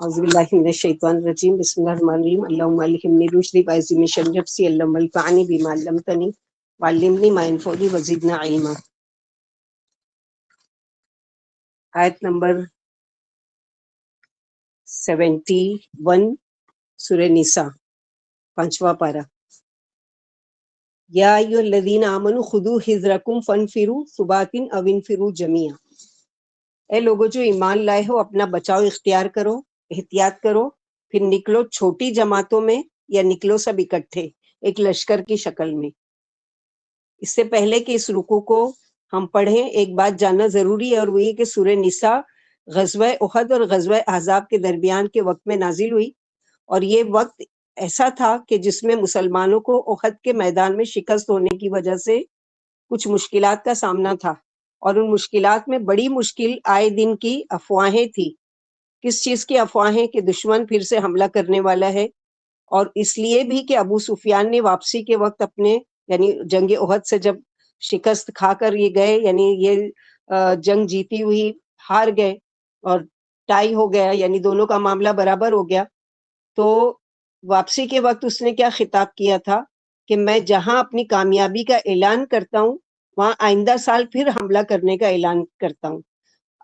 أعوذ بالله من الشيطان الرجيم بسم الله الرحمن الرحيم اللهم ألهمني رشدي وأعزني من شر نفسي اللهم انفعني بما علمتني وعلمني ما ينفعني وزدنا علما. آیت نمبر 71 سورہ نساء، پانچواں پارہ. یا ایھا الذین آمنوا خذوا حذرکم فانفروا ثبات او انفروا جمیعا. اے لوگو جو ایمان لائے ہو، اپنا بچاؤ اختیار کرو، احتیاط کرو، پھر نکلو چھوٹی جماعتوں میں یا نکلو سب اکٹھے ایک لشکر کی شکل میں. اس سے پہلے کہ اس رکوع کو ہم پڑھیں ایک بات جاننا ضروری ہے، اور وہ یہ کہ سورہ نساء غزوہ احد اور غزوہ احزاب کے درمیان کے وقت میں نازل ہوئی، اور یہ وقت ایسا تھا کہ جس میں مسلمانوں کو احد کے میدان میں شکست ہونے کی وجہ سے کچھ مشکلات کا سامنا تھا، اور ان مشکلات میں بڑی مشکل آئے دن کی افواہیں تھی. کس چیز کی افواہیں؟ کہ دشمن پھر سے حملہ کرنے والا ہے، اور اس لیے بھی کہ ابو سفیان نے واپسی کے وقت اپنے یعنی جنگ احد سے جب شکست کھا کر یہ گئے، یعنی یہ جنگ جیتی ہوئی ہار گئے اور ٹائی ہو گیا، یعنی دونوں کا معاملہ برابر ہو گیا. تو واپسی کے وقت اس نے کیا خطاب کیا تھا کہ میں جہاں اپنی کامیابی کا اعلان کرتا ہوں وہاں آئندہ سال پھر حملہ کرنے کا اعلان کرتا ہوں.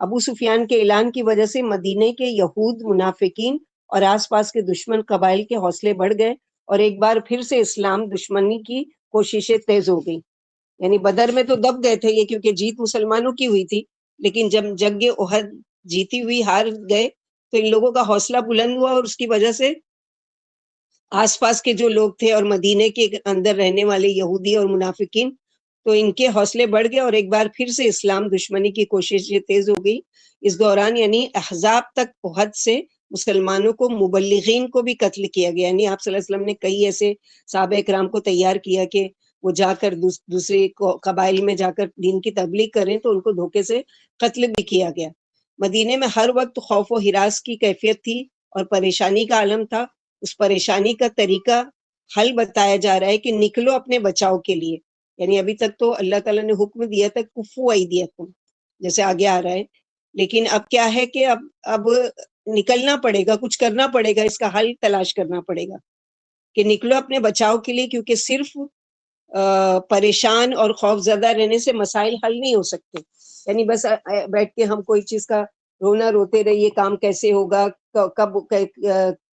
ابو سفیان کے اعلان کی وجہ سے مدینے کے یہود، منافقین اور آس پاس کے دشمن قبائل کے حوصلے بڑھ گئے، اور ایک بار پھر سے اسلام دشمنی کی کوششیں تیز ہو گئی. یعنی بدر میں تو دب گئے تھے یہ، کیونکہ جیت مسلمانوں کی ہوئی تھی، لیکن جب جنگ احد جیتی ہوئی ہار گئے تو ان لوگوں کا حوصلہ بلند ہوا، اور اس کی وجہ سے آس پاس کے جو لوگ تھے اور مدینے کے اندر رہنے والے یہودی اور منافقین، تو ان کے حوصلے بڑھ گئے اور ایک بار پھر سے اسلام دشمنی کی کوششیں تیز ہو گئی. اس دوران یعنی احزاب تک احد سے مسلمانوں کو، مبلغین کو بھی قتل کیا گیا. یعنی آپ صلی اللہ علیہ وسلم نے کئی ایسے صحابہ کرام کو تیار کیا کہ وہ جا کر دوسرے قبائل میں جا کر دین کی تبلیغ کریں، تو ان کو دھوکے سے قتل بھی کیا گیا. مدینے میں ہر وقت خوف و ہراس کی کیفیت تھی اور پریشانی کا عالم تھا. اس پریشانی کا طریقہ حل بتایا جا رہا ہے کہ نکلو اپنے بچاؤ کے لیے. یعنی ابھی تک تو اللہ تعالیٰ نے حکم دیا تھا کفو ایدیکم، جیسے آگے آ رہا ہے، لیکن اب کیا ہے کہ اب نکلنا پڑے گا، کچھ کرنا پڑے گا، اس کا حل تلاش کرنا پڑے گا کہ نکلو اپنے بچاؤ کے لیے، کیونکہ صرف پریشان اور خوف زدہ رہنے سے مسائل حل نہیں ہو سکتے. یعنی بس بیٹھ کے ہم کوئی چیز کا رونا روتے رہیے، کام کیسے ہوگا، کب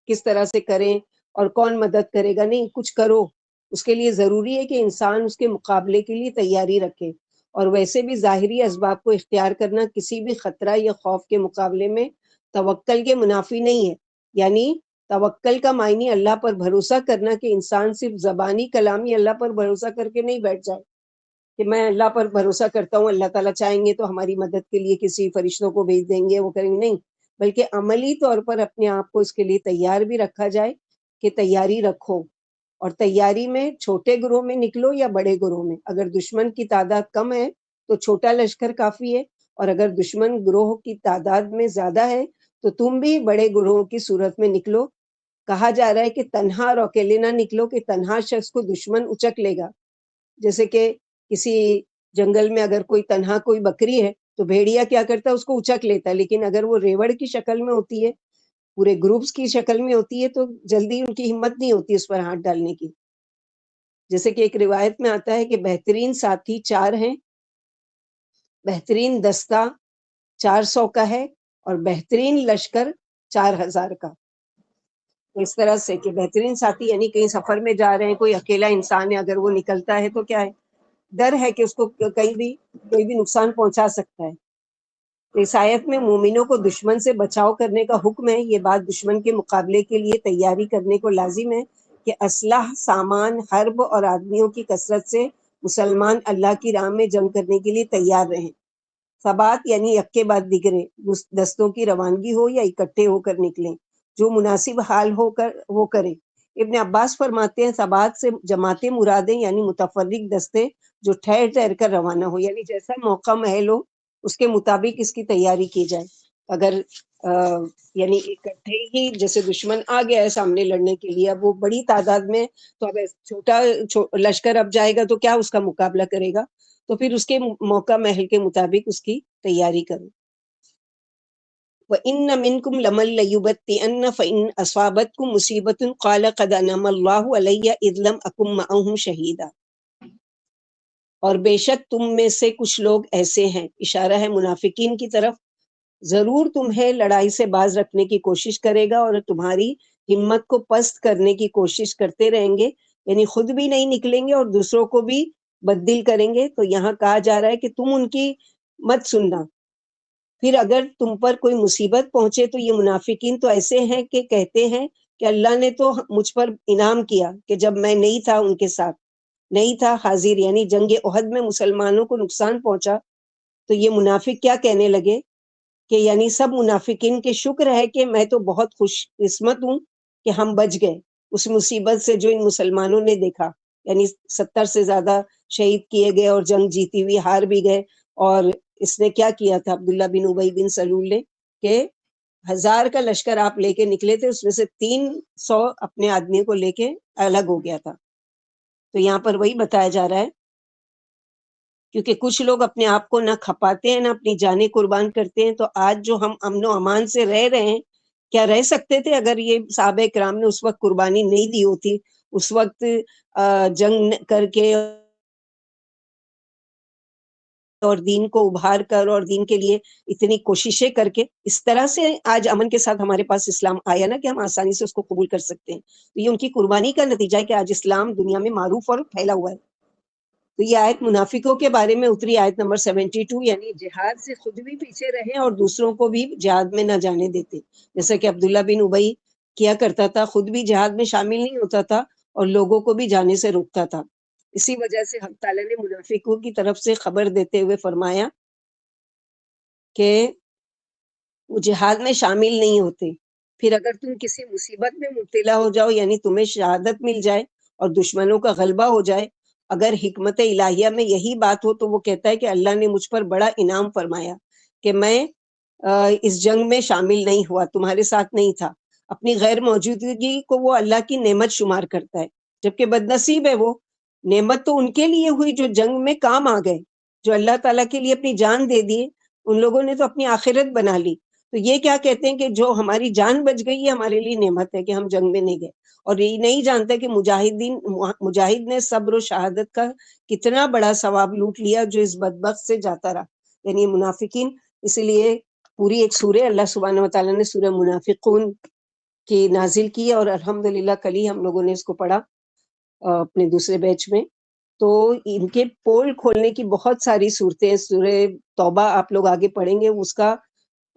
کس طرح سے کریں اور کون مدد کرے گا، نہیں، کچھ کرو. اس کے لیے ضروری ہے کہ انسان اس کے مقابلے کے لیے تیاری رکھے، اور ویسے بھی ظاہری اسباب کو اختیار کرنا کسی بھی خطرہ یا خوف کے مقابلے میں توکل کے منافی نہیں ہے. یعنی توکل کا معنی اللہ پر بھروسہ کرنا، کہ انسان صرف زبانی کلامی اللہ پر بھروسہ کر کے نہیں بیٹھ جائے کہ میں اللہ پر بھروسہ کرتا ہوں، اللہ تعالیٰ چاہیں گے تو ہماری مدد کے لیے کسی فرشتوں کو بھیج دیں گے، وہ کریں گے، نہیں، بلکہ عملی طور پر اپنے آپ کو اس کے لیے تیار بھی رکھا جائے کہ تیاری رکھو. اور تیاری میں چھوٹے گروہ میں نکلو یا بڑے گروہ میں. اگر دشمن کی تعداد کم ہے تو چھوٹا لشکر کافی ہے، اور اگر دشمن گروہ کی تعداد میں زیادہ ہے تو تم بھی بڑے گروہ کی صورت میں نکلو. کہا جا رہا ہے کہ تنہا اور اکیلے نہ نکلو، کہ تنہا شخص کو دشمن اچک لے گا. جیسے کہ کسی جنگل میں اگر کوئی تنہا کوئی بکری ہے تو بھیڑیا کیا کرتا ہے، اس کو اچک لیتا ہے، لیکن اگر وہ ریوڑ کی شکل میں ہوتی ہے، پورے گروپس کی شکل میں ہوتی ہے، تو جلدی ان کی ہمت نہیں ہوتی اس پر ہاتھ ڈالنے کی. جیسے کہ ایک روایت میں آتا ہے کہ بہترین ساتھی 4 ہیں، بہترین دستہ 400 کا ہے، اور بہترین لشکر 4000 کا. اس طرح سے کہ بہترین ساتھی یعنی کہیں سفر میں جا رہے ہیں، کوئی اکیلا انسان ہے، اگر وہ نکلتا ہے تو کیا ہے، ڈر ہے کہ اس کو کہیں بھی کوئی بھی نقصان پہنچا سکتا ہے. اس آیت میں مومنوں کو دشمن سے بچاؤ کرنے کا حکم ہے. یہ بات دشمن کے مقابلے کے لیے تیاری کرنے کو لازم ہے کہ اسلحہ، سامان، حرب اور آدمیوں کی کثرت سے مسلمان اللہ کی راہ میں جنگ کرنے کے لیے تیار رہیں. ثبات یعنی یک کے بعد دیگرے دستوں کی روانگی ہو یا اکٹھے ہو کر نکلیں، جو مناسب حال ہو کر وہ کریں. ابن عباس فرماتے ہیں ثبات سے جماعتیں مرادیں، یعنی متفرق دستے جو ٹھہر ٹھہر کر روانہ ہو، یعنی جیسا موقع محل ہو اس کے مطابق اس کی تیاری کی جائے. اگر یعنی اکٹھے ہی جیسے دشمن آ گیا ہے سامنے لڑنے کے لیے، اب وہ بڑی تعداد میں، تو اب چھوٹا لشکر اب جائے گا تو کیا اس کا مقابلہ کرے گا، تو پھر اس کے موقع محل کے مطابق اس کی تیاری کرو. وَإِنَّ مِنْكُمْ لَمَن لَّيُبَطِّئَنَّ فَإِنْ أَصَابَتْكُمْ مُصِيبَةٌ قَالَ قَدْ أَنْعَمَ اللَّهُ عَلَيَّ إِذْ لَمْ أَكُن مَّعَهُمْ شَهِيدًا، اور بے شک تم میں سے کچھ لوگ ایسے ہیں، اشارہ ہے منافقین کی طرف، ضرور تمہیں لڑائی سے باز رکھنے کی کوشش کرے گا اور تمہاری ہمت کو پست کرنے کی کوشش کرتے رہیں گے، یعنی خود بھی نہیں نکلیں گے اور دوسروں کو بھی بددل کریں گے۔ تو یہاں کہا جا رہا ہے کہ تم ان کی مت سننا، پھر اگر تم پر کوئی مصیبت پہنچے تو یہ منافقین تو ایسے ہیں کہ کہتے ہیں کہ اللہ نے تو مجھ پر انعام کیا کہ جب میں نہیں تھا ان کے ساتھ، نہیں تھا حاضر، یعنی جنگ احد میں مسلمانوں کو نقصان پہنچا، تو یہ منافق کیا کہنے لگے کہ یعنی سب منافقین کے شکر ہے کہ میں تو بہت خوش قسمت ہوں کہ ہم بچ گئے اس مصیبت سے جو ان مسلمانوں نے دیکھا، یعنی 70 سے زیادہ شہید کیے گئے اور جنگ جیتی ہوئی ہار بھی گئے۔ اور اس نے کیا کیا تھا عبداللہ بن ابی بن سلول نے کہ 1000 کا لشکر آپ لے کے نکلے تھے، اس میں سے 300 اپنے آدمی کو لے کے الگ ہو گیا تھا۔ تو یہاں پر وہی بتایا جا رہا ہے، کیونکہ کچھ لوگ اپنے آپ کو نہ کھپاتے ہیں نہ اپنی جانیں قربان کرتے ہیں۔ تو آج جو ہم امن و امان سے رہ رہے ہیں، کیا رہ سکتے تھے اگر یہ صحابہ کرام نے اس وقت قربانی نہیں دی ہوتی، اس وقت جنگ کر کے اور دین کو ابھار کر اور دین کے لیے اتنی کوششیں کر کے اس طرح سے آج امن کے ساتھ ہمارے پاس اسلام آیا نا کہ ہم آسانی سے اس کو قبول کر سکتے ہیں۔ تو یہ ان کی قربانی کا نتیجہ ہے کہ آج اسلام دنیا میں معروف اور پھیلا ہوا ہے۔ تو یہ آیت منافقوں کے بارے میں اتری، آیت نمبر 72، یعنی جہاد سے خود بھی پیچھے رہیں اور دوسروں کو بھی جہاد میں نہ جانے دیتے، جیسا کہ عبداللہ بن ابی کیا کرتا تھا، خود بھی جہاد میں شامل نہیں ہوتا تھا اور لوگوں کو بھی جانے سے روکتا تھا۔ اسی وجہ سے حق تعالیٰ نے منافقوں کی طرف سے خبر دیتے ہوئے فرمایا کہ وہ جہاد میں شامل نہیں ہوتے، پھر اگر تم کسی مصیبت میں مبتلا ہو جاؤ، یعنی تمہیں شہادت مل جائے اور دشمنوں کا غلبہ ہو جائے، اگر حکمت الہیہ میں یہی بات ہو تو وہ کہتا ہے کہ اللہ نے مجھ پر بڑا انعام فرمایا کہ میں اس جنگ میں شامل نہیں ہوا، تمہارے ساتھ نہیں تھا، اپنی غیر موجودگی کو وہ اللہ کی نعمت شمار کرتا ہے، جبکہ بد نصیب ہے وہ، نعمت تو ان کے لیے ہوئی جو جنگ میں کام آ گئے، جو اللہ تعالیٰ کے لیے اپنی جان دے دیے، ان لوگوں نے تو اپنی آخرت بنا لی۔ تو یہ کیا کہتے ہیں کہ جو ہماری جان بچ گئی یہ ہمارے لیے نعمت ہے کہ ہم جنگ میں نہیں گئے، اور یہ نہیں جانتا کہ مجاہد نے صبر و شہادت کا کتنا بڑا ثواب لوٹ لیا جو اس بدبخت سے جاتا رہا، یعنی منافقین۔ اسی لیے پوری ایک سورہ اللہ سبحانہ و تعالیٰ نے سورہ منافقون کی نازل کی، اور الحمدللہ کل ہی ہم لوگوں نے اس کو پڑھا اپنے دوسرے بیچ میں۔ تو ان کے پول کھولنے کی بہت ساری صورتیں، سورہ توبہ آپ لوگ آگے پڑھیں گے، اس کا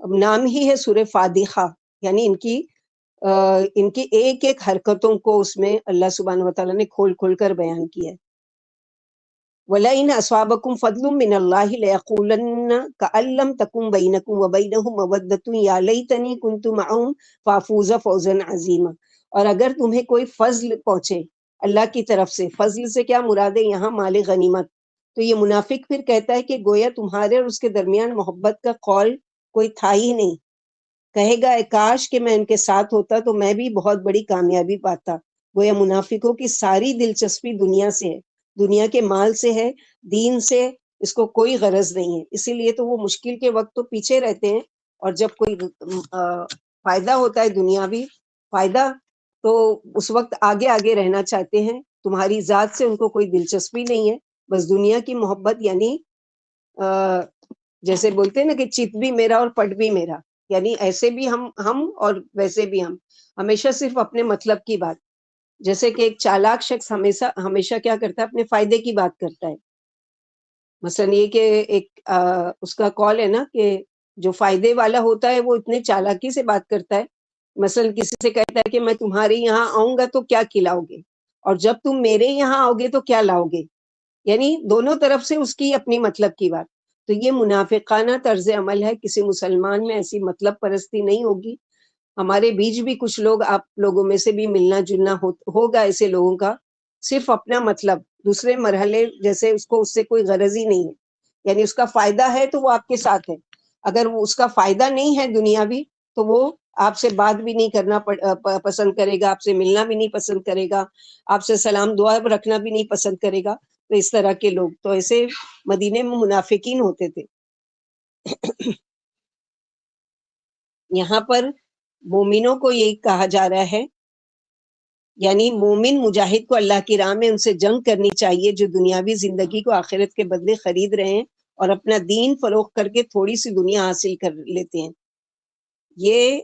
نام ہی ہے سورہ فادحہ، یعنی ان کی ایک ایک حرکتوں کو اس میں اللہ سبحانہ و تعالیٰ نے کھول کھول کر بیان کیا ہے۔ وَلَئِنْ أَصَابَكُمْ فَضْلٌ مِّنَ اللَّهِ لَيَقُولَنَّ كَأَن لَّمْ تَكُن بَيْنَكُمْ وَبَيْنَهُ مَوَدَّةٌ يَا لَيْتَنِي كُنتُ مَعَهُمْ فَأَفُوزَ فَوْزًا عَظِيمًا۔ اور اگر تمہیں کوئی فضل پہنچے اللہ کی طرف سے، فضل سے کیا مراد ہے یہاں؟ مال غنیمت۔ تو یہ منافق پھر کہتا ہے کہ گویا تمہارے اور اس کے درمیان محبت کا قول کوئی تھا ہی نہیں، کہے گا اے کاش کہ میں ان کے ساتھ ہوتا تو میں بھی بہت بڑی کامیابی پاتا۔ گویا منافقوں کی ساری دلچسپی دنیا سے ہے، دنیا کے مال سے ہے، دین سے اس کو کوئی غرض نہیں ہے، اسی لیے تو وہ مشکل کے وقت تو پیچھے رہتے ہیں، اور جب کوئی فائدہ ہوتا ہے دنیاوی فائدہ تو اس وقت آگے آگے رہنا چاہتے ہیں۔ تمہاری ذات سے ان کو کوئی دلچسپی نہیں ہے، بس دنیا کی محبت، یعنی جیسے بولتے ہیں نا کہ چت بھی میرا اور پٹ بھی میرا، یعنی ایسے بھی ہم اور ویسے بھی ہم، ہمیشہ صرف اپنے مطلب کی بات، جیسے کہ ایک چالاک شخص ہمیشہ کیا کرتا ہے؟ اپنے فائدے کی بات کرتا ہے۔ مثلا یہ کہ ایک اس کا کال ہے نا کہ جو فائدے والا ہوتا ہے وہ اتنے چالاکی سے بات کرتا ہے، مثلا کسی سے کہتا ہے کہ میں تمہارے یہاں آؤں گا تو کیا کھلاؤ گے، اور جب تم میرے یہاں آؤ گے تو کیا لاؤ گے، یعنی دونوں طرف سے اس کی اپنی مطلب کی بات۔ تو یہ منافقانہ طرز عمل ہے، کسی مسلمان میں ایسی مطلب پرستی نہیں ہوگی۔ ہمارے بیچ بھی کچھ لوگ، آپ لوگوں میں سے بھی ملنا جلنا ہوگا ایسے لوگوں کا، صرف اپنا مطلب، دوسرے مرحلے جیسے اس کو اس سے کوئی غرض ہی نہیں ہے، یعنی اس کا فائدہ ہے تو وہ آپ کے ساتھ ہے، اگر وہ اس کا فائدہ نہیں ہے دنیاوی تو وہ آپ سے بات بھی نہیں کرنا پسند کرے گا، آپ سے ملنا بھی نہیں پسند کرے گا، آپ سے سلام دعا رکھنا بھی نہیں پسند کرے گا۔ تو اس طرح کے لوگ تو ایسے مدینے میں منافقین ہوتے تھے۔ یہاں پر مومنوں کو یہ کہا جا رہا ہے، یعنی مومن مجاہد کو اللہ کی راہ میں ان سے جنگ کرنی چاہیے جو دنیاوی زندگی کو آخرت کے بدلے خرید رہے ہیں اور اپنا دین فروخت کر کے تھوڑی سی دنیا حاصل کر لیتے ہیں۔ یہ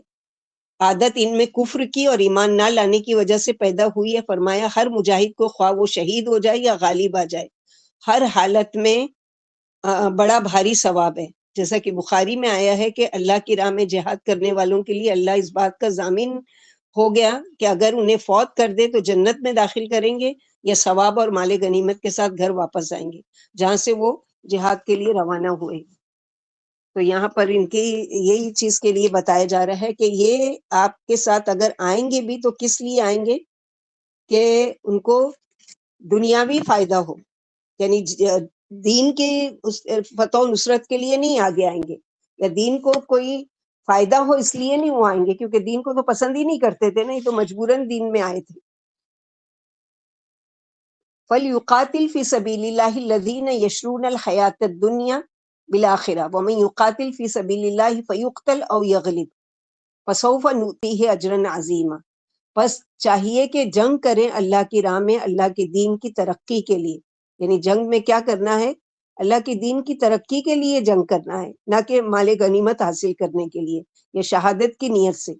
عادت ان میں کفر کی اور ایمان نہ لانے کی وجہ سے پیدا ہوئی ہے۔ فرمایا ہر مجاہد کو خواہ وہ شہید ہو جائے یا غالب آ جائے، ہر حالت میں بڑا بھاری ثواب ہے۔ جیسا کہ بخاری میں آیا ہے کہ اللہ کی راہ میں جہاد کرنے والوں کے لیے اللہ اس بات کا ضامن ہو گیا کہ اگر انہیں فوت کر دے تو جنت میں داخل کریں گے یا ثواب اور مال غنیمت کے ساتھ گھر واپس آئیں گے جہاں سے وہ جہاد کے لیے روانہ ہوئے۔ تو یہاں پر ان کی یہی چیز کے لیے بتایا جا رہا ہے کہ یہ آپ کے ساتھ اگر آئیں گے بھی تو کس لیے آئیں گے کہ ان کو دنیاوی فائدہ ہو، یعنی دین کے فتح و نصرت کے لیے نہیں آگے آئیں گے، یا دین کو کوئی فائدہ ہو اس لیے نہیں وہ آئیں گے، کیونکہ دین کو تو پسند ہی نہیں کرتے تھے، نہیں تو مجبوراً دین میں آئے تھے۔ فَلْيُقَاتِلْ فِي سَبِيلِ اللَّهِ الَّذِينَ يَشْرُونَ الْحَيَاةَ الدُّنْيَا بِالْآخِرَةِ وَمَنْ يُقَاتِلْ فِي سَبِيلِ اللَّهِ فَيُقْتَلْ أَوْ يَغْلِبْ فَسَوْفَ نُؤْتِيهِ أَجْرًا عَظِيمًا۔ بس چاہیے کہ جنگ کریں اللہ کی راہ میں، اللہ کے دین کی ترقی کے لیے، یعنی جنگ میں کیا کرنا ہے؟ اللہ کے دین کی ترقی کے لیے جنگ کرنا ہے، نہ کہ مال غنیمت حاصل کرنے کے لیے یا شہادت کی نیت سے۔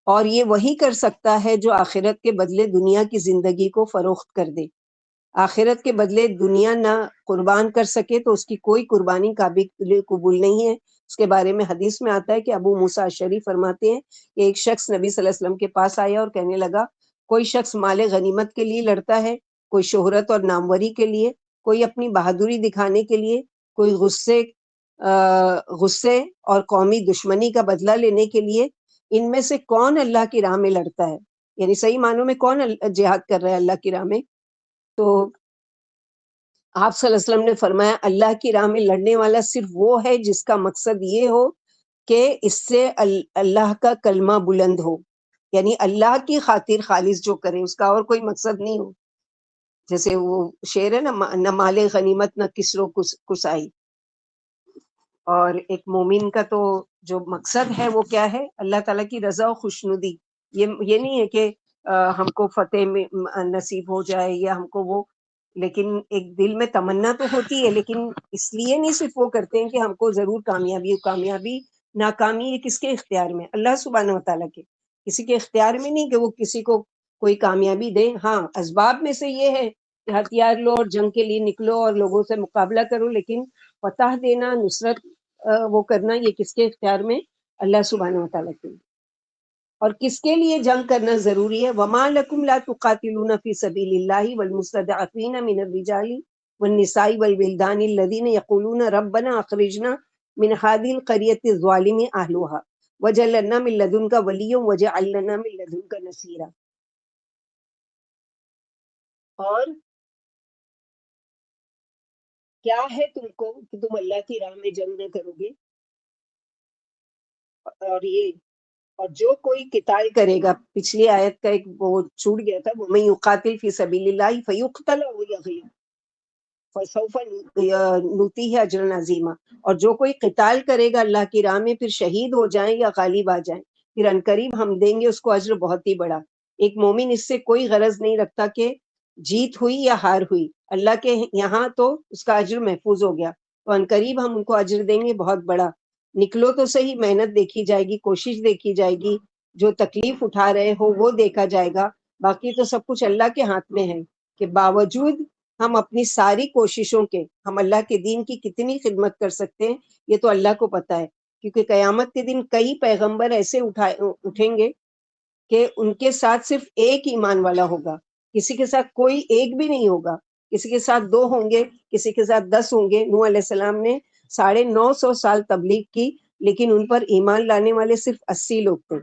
اور یہ وہی کر سکتا ہے جو آخرت کے بدلے دنیا کی زندگی کو فروخت کر دے۔ آخرت کے بدلے دنیا نہ قربان کر سکے تو اس کی کوئی قربانی قابل قبول نہیں ہے۔ اس کے بارے میں حدیث میں آتا ہے کہ ابو موسیٰ اشعری فرماتے ہیں کہ ایک شخص نبی صلی اللہ علیہ وسلم کے پاس آیا اور کہنے لگا، کوئی شخص مال غنیمت کے لیے لڑتا ہے، کوئی شہرت اور ناموری کے لیے، کوئی اپنی بہادری دکھانے کے لیے، کوئی غصے اور قومی دشمنی کا بدلہ لینے کے لیے، ان میں سے کون اللہ کی راہ میں لڑتا ہے؟ یعنی صحیح معنوں میں کون جہاد کر رہا ہے اللہ کی راہ میں؟ تو آپ صلی اللہ علیہ وسلم نے فرمایا اللہ کی راہ میں لڑنے والا صرف وہ ہے جس کا مقصد یہ ہو کہ اس سے اللہ کا کلمہ بلند ہو، یعنی اللہ کی خاطر خالص جو کرے، اس کا اور کوئی مقصد نہیں ہو۔ جیسے وہ شعر ہے نا، نہ مال غنیمت نہ کسرو کسائی۔ اور ایک مومن کا تو جو مقصد ہے وہ کیا ہے؟ اللہ تعالیٰ کی رضا و خوشنودی۔ یہ نہیں ہے کہ ہم کو فتح میں نصیب ہو جائے یا ہم کو وہ، لیکن ایک دل میں تمنا تو ہوتی ہے، لیکن اس لیے نہیں صرف وہ کرتے ہیں کہ ہم کو ضرور کامیابی ناکامی یہ کس کے اختیار میں؟ اللہ سبحانہ و تعالیٰ کے، کسی کے اختیار میں نہیں کہ وہ کسی کو کوئی کامیابی دے۔ ہاں اسباب میں سے یہ ہے کہ ہتھیار لو اور جنگ کے لیے نکلو اور لوگوں سے مقابلہ کرو، لیکن فتح دینا، نصرت وہ کرنا، یہ کس کے اختیار میں؟ اللہ سبحانہ و تعالیٰ کے۔ اور کس کے لیے جنگ کرنا ضروری ہے؟ وَمَا لَكُمْ لَا تُقَاتِلُونَ فِي سَبِيلِ اللَّهِ وَالْمُسْتَضْعَفِينَ مِنَ الرِّجَالِ وَالنِّسَاءِ وَالْوِلْدَانِ الَّذِينَ يَقُولُونَ رَبَّنَا أَخْرِجْنَا مِنْ هَٰذِهِ الْقَرْيَةِ الظَّالِمِ أَهْلُهَا وَاجْعَل لَّنَا مِن لَّدُنكَ وَلِيًّا وَاجْعَل لَّنَا مِن لَّدُنكَ نَصِيرًا۔ اور کیا ہے تم کو کہ تم اللہ کی راہ میں جنگ نہ کرو گے؟ اور جو کوئی قتال کرے گا، پچھلی آیت کا ایک وہ چھوٹ گیا تھا، وَمَن يُقَاتِلْ فِي سَبِيلِ اللَّهِ فَيُقْتَلْ أَوْ يَغْلِبْ فَسَوْفَ نُؤْتِيهِ أَجْرًا عَظِيمًا۔ اور جو کوئی قتال کرے گا اللہ کی راہ میں، پھر شہید ہو جائیں یا غالب آ جائیں، پھر عنقریب ہم دیں گے اس کو اجر بہت ہی بڑا۔ ایک مومن اس سے کوئی غرض نہیں رکھتا کہ جیت ہوئی یا ہار ہوئی، اللہ کے یہاں تو اس کا اجر محفوظ ہو گیا، تو عنقریب ہم ان کو اجر دیں گے بہت بڑا۔ نکلو تو صحیح، محنت دیکھی جائے گی، کوشش دیکھی جائے گی، جو تکلیف اٹھا رہے ہو وہ دیکھا جائے گا، باقی تو سب کچھ اللہ کے ہاتھ میں ہے کہ باوجود ہم اپنی ساری کوششوں کے ہم اللہ کے دین کی کتنی خدمت کر سکتے ہیں، یہ تو اللہ کو پتہ ہے۔ کیونکہ قیامت کے دن کئی پیغمبر ایسے اٹھیں گے کہ ان کے ساتھ صرف ایک ایمان والا ہوگا، کسی کے ساتھ کوئی ایک بھی نہیں ہوگا، کسی کے ساتھ 2 ہوں گے، کسی کے ساتھ 10 ہوں گے۔ نوح علیہ السلام نے 950 سال تبلیغ کی، لیکن ان پر ایمان لانے والے صرف 80 لوگ تھے۔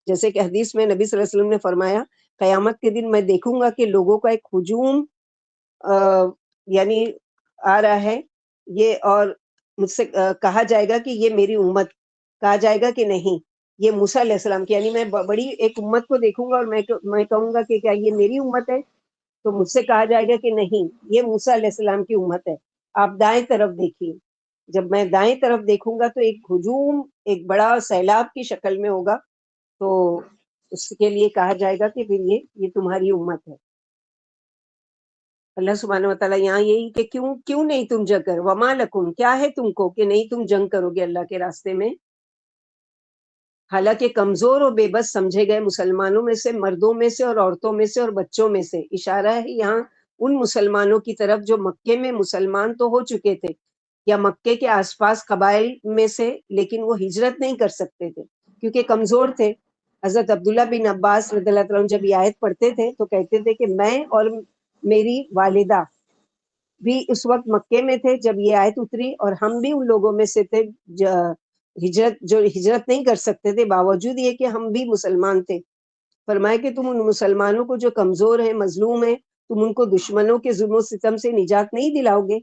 جیسے کہ حدیث میں نبی صلی اللہ علیہ وسلم نے فرمایا، قیامت کے دن میں دیکھوں گا کہ لوگوں کا ایک ہجوم یعنی آ رہا ہے، یہ اور مجھ سے کہا جائے گا کہ یہ میری امت، کہا جائے گا کہ نہیں یہ موسیٰ علیہ السلام کی، یعنی میں بڑی ایک امت کو دیکھوں گا اور میں کہوں گا کہ کیا یہ میری امت ہے؟ تو مجھ سے کہا جائے گا کہ نہیں یہ موسیٰ علیہ السلام کی امت ہے، آپ دائیں طرف دیکھیے، جب میں دائیں طرف دیکھوں گا تو ایک ہجوم ایک بڑا سیلاب کی شکل میں ہوگا، تو اس کے لیے کہا جائے گا کہ پھر یہ تمہاری امت ہے۔ اللہ سبحانہ و تعالیٰ یہاں یہی کہ کیوں نہیں تم جنگ کرو، وما لکم، کیا ہے تم کو کہ نہیں تم جنگ کرو گے اللہ کے راستے میں۔ حالانکہ کمزور اور بے بس سمجھے گئے مسلمانوں میں سے، مردوں میں سے اور عورتوں میں سے اور بچوں میں سے، اشارہ ہے یہاں ان مسلمانوں کی طرف جو مکے میں مسلمان تو ہو چکے تھے یا مکے کے آس پاس قبائل میں سے، لیکن وہ ہجرت نہیں کر سکتے تھے کیونکہ کمزور تھے۔ حضرت عبداللہ بن عباس رضی اللہ تعالیٰ عنہ جب یہ آیت پڑھتے تھے تو کہتے تھے کہ میں اور میری والدہ بھی اس وقت مکے میں تھے جب یہ آیت اتری، اور ہم بھی ان لوگوں میں سے تھے جو ہجرت نہیں کر سکتے تھے، باوجود یہ کہ ہم بھی مسلمان تھے۔ فرمایا کہ تم ان مسلمانوں کو جو کمزور ہیں، مظلوم ہیں، تم ان کو دشمنوں کے ظلم و ستم سے نجات نہیں دلاؤ گے۔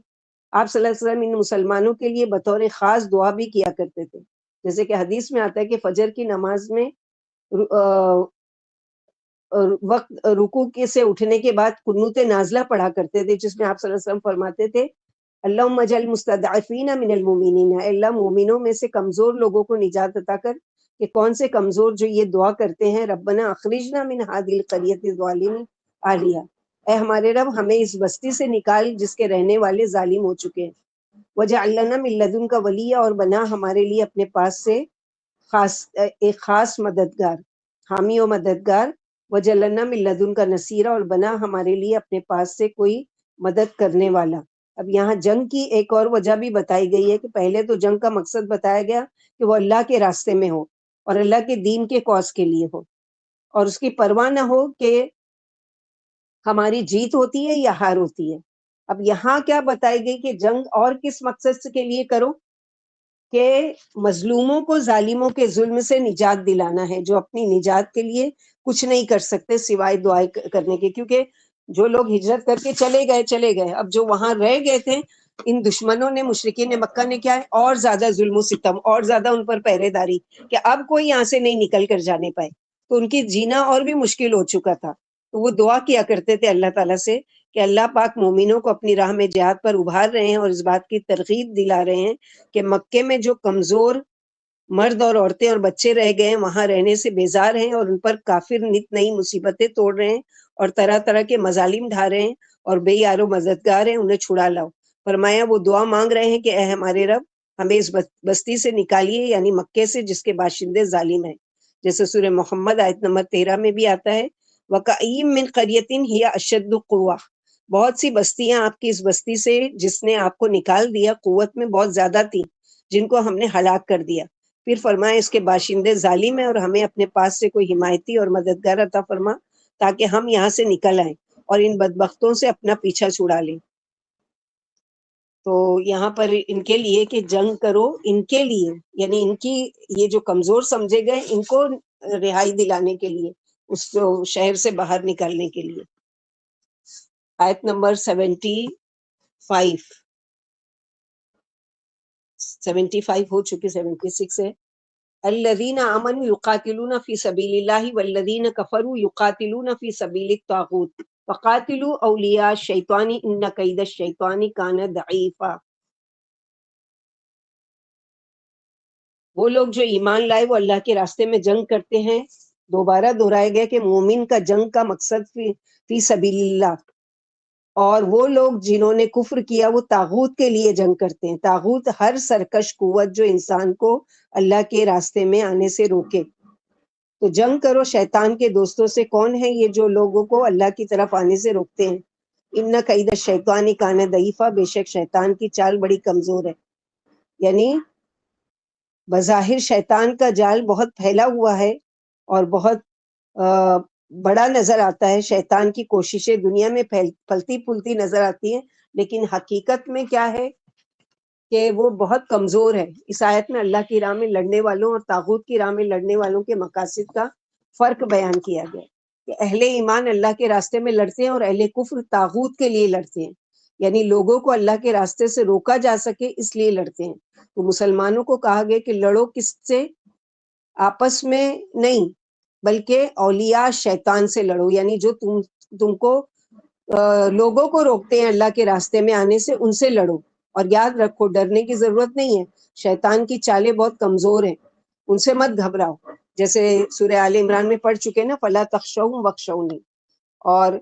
آپ صلی اللہ علیہ وسلم ان مسلمانوں کے لیے بطور خاص دعا بھی کیا کرتے تھے، جیسے کہ حدیث میں آتا ہے کہ فجر کی نماز میں وقت رکوع کے سے اٹھنے کے بعد قنوت نازلہ پڑھا کرتے تھے، جس میں آپ صلی اللہ علیہ وسلم فرماتے تھے اللہم اجعل مستضعفین من المؤمنین، اے اللہ مومنوں میں سے کمزور لوگوں کو نجات عطا کر۔ کہ کون سے کمزور جو یہ دعا کرتے ہیں، ربنا اخرجنا من هذه القرية الظالم اہلیہ، اے ہمارے رب ہمیں اس بستی سے نکال جس کے رہنے والے ظالم ہو چکے ہیں، وجعل لنا من لدنک ولیا، اور بنا ہمارے لیے اپنے پاس سے ایک خاص مددگار، حامی و مددگار، وجعلنا من لدنک نصیرا، اور بنا ہمارے لیے اپنے پاس سے کوئی مدد کرنے والا۔ اب یہاں جنگ کی ایک اور وجہ بھی بتائی گئی ہے کہ پہلے تو جنگ کا مقصد بتایا گیا کہ وہ اللہ کے راستے میں ہو اور اللہ کے دین کے کاز کے لیے ہو، اور اس کی پرواہ نہ ہو کہ ہماری جیت ہوتی ہے یا ہار ہوتی ہے۔ اب یہاں کیا بتائی گئی کہ جنگ اور کس مقصد کے لیے کرو، کہ مظلوموں کو ظالموں کے ظلم سے نجات دلانا ہے، جو اپنی نجات کے لیے کچھ نہیں کر سکتے سوائے دعائیں کرنے کے، کیونکہ جو لوگ ہجرت کر کے چلے گئے، اب جو وہاں رہ گئے تھے، ان دشمنوں نے، مشرکین مکہ نے کیا ہے، اور زیادہ ظلم و ستم، اور زیادہ ان پر پہرے داری کہ اب کوئی یہاں سے نہیں نکل کر جانے پائے، تو ان کی جینا اور بھی مشکل ہو چکا تھا۔ تو وہ دعا کیا کرتے تھے اللہ تعالیٰ سے کہ اللہ پاک مومنوں کو اپنی راہ میں جہاد پر ابھار رہے ہیں اور اس بات کی ترغیب دلا رہے ہیں کہ مکے میں جو کمزور مرد اور عورتیں اور بچے رہ گئے ہیں وہاں رہنے سے بیزار ہیں، اور ان پر کافر نت نئی مصیبتیں توڑ رہے ہیں اور طرح طرح کے مظالم ڈھا رہے ہیں اور بے یار و مددگار ہیں، انہیں چھڑا لاؤ۔ فرمایا وہ دعا مانگ رہے ہیں کہ اے ہمارے رب ہمیں اس بستی سے نکالیے، یعنی مکے سے جس کے باشندے ظالم ہیں، جیسے سورہ محمد آیت نمبر 13 میں بھی آتا ہے وَكَأَيٍّ مِّن قَرْيَةٍ هِيَ أَشَدُّ قُوَّةً، بہت سی بستیاں آپ کی اس بستی سے جس نے آپ کو نکال دیا قوت میں بہت زیادہ تھی، جن کو ہم نے ہلاک کر دیا۔ پھر فرمایا اس کے باشندے ظالم ہیں اور ہمیں اپنے پاس سے کوئی حمایتی اور مددگار عطا فرما تاکہ ہم یہاں سے نکل آئیں اور ان بدبختوں سے اپنا پیچھا چھڑا لیں۔ تو یہاں پر ان کے لیے کہ جنگ کرو، ان کے لیے یعنی ان کی یہ جو کمزور سمجھے گئے ان کو رہائی دلانے کے لیے، اس کو شہر سے باہر نکالنے کے لیے۔ آیت نمبر 75 ہو چکی، 76 ہے۔ الذین آمنوا یقاتلون فی سبیل اللہ والذین کفروا یقاتلون فی سبیل الطاغوت فقاتلوا اولیاء الشیطان ان کید الشیطان کان ضعیفا۔ وہ لوگ جو ایمان لائے وہ اللہ کے راستے میں جنگ کرتے ہیں۔ دوبارہ دہرایا گیا کہ مومن کا جنگ کا مقصد فی سبیل اللہ، اور وہ لوگ جنہوں نے کفر کیا وہ طاغوت کے لیے جنگ کرتے ہیں۔ طاغوت ہر سرکش قوت جو انسان کو اللہ کے راستے میں آنے سے روکے۔ تو جنگ کرو شیطان کے دوستوں سے۔ کون ہے یہ جو لوگوں کو اللہ کی طرف آنے سے روکتے ہیں؟ ان کید الشیطان کان ضعیفا، بے شک شیطان کی چال بڑی کمزور ہے۔ یعنی بظاہر شیطان کا جال بہت پھیلا ہوا ہے اور بہت بڑا نظر آتا ہے، شیطان کی کوششیں دنیا میں پھلتی پھولتی نظر آتی ہیں، لیکن حقیقت میں کیا ہے کہ وہ بہت کمزور ہے۔ اس آیت میں اللہ کی راہ میں لڑنے والوں اور طاغوت کی راہ میں لڑنے والوں کے مقاصد کا فرق بیان کیا گیا کہ اہل ایمان اللہ کے راستے میں لڑتے ہیں اور اہل کفر طاغوت کے لیے لڑتے ہیں، یعنی لوگوں کو اللہ کے راستے سے روکا جا سکے اس لیے لڑتے ہیں۔ تو مسلمانوں کو کہا گیا کہ لڑو کس سے؟ آپس میں نہیں، بلکہ اولیاء شیطان سے لڑو، یعنی جو تم کو لوگوں کو روکتے ہیں اللہ کے راستے میں آنے سے، ان سے لڑو۔ اور یاد رکھو ڈرنے کی ضرورت نہیں ہے، شیطان کی چالیں بہت کمزور ہیں، ان سے مت گھبراؤ، جیسے سورہ آل عمران میں پڑھ چکے نا، فلا تخشوہم واخشونی، اور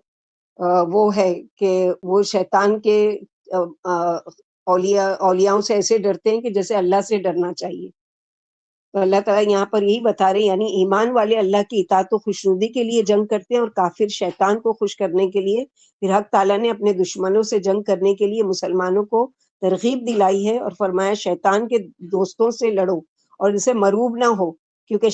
وہ ہے کہ وہ شیطان کے اولیاؤں سے ایسے ڈرتے ہیں کہ جیسے اللہ سے ڈرنا چاہیے۔ تو اللہ تعالیٰ یہاں پر یہی بتا رہے ہیں، یعنی ایمان والے اللہ کی اطاعت و خوشنودی کے لیے جنگ کرتے ہیں، اور کافر شیطان کو خوش کرنے کے لیے۔ پھر حق تعالیٰ نے اپنے دشمنوں سے جنگ کرنے کے لیے مسلمانوں کو ترغیب دلائی ہے، اور فرمایا شیطان کے دوستوں سے لڑو اور ان سے مروب نہ ہو، کیونکہ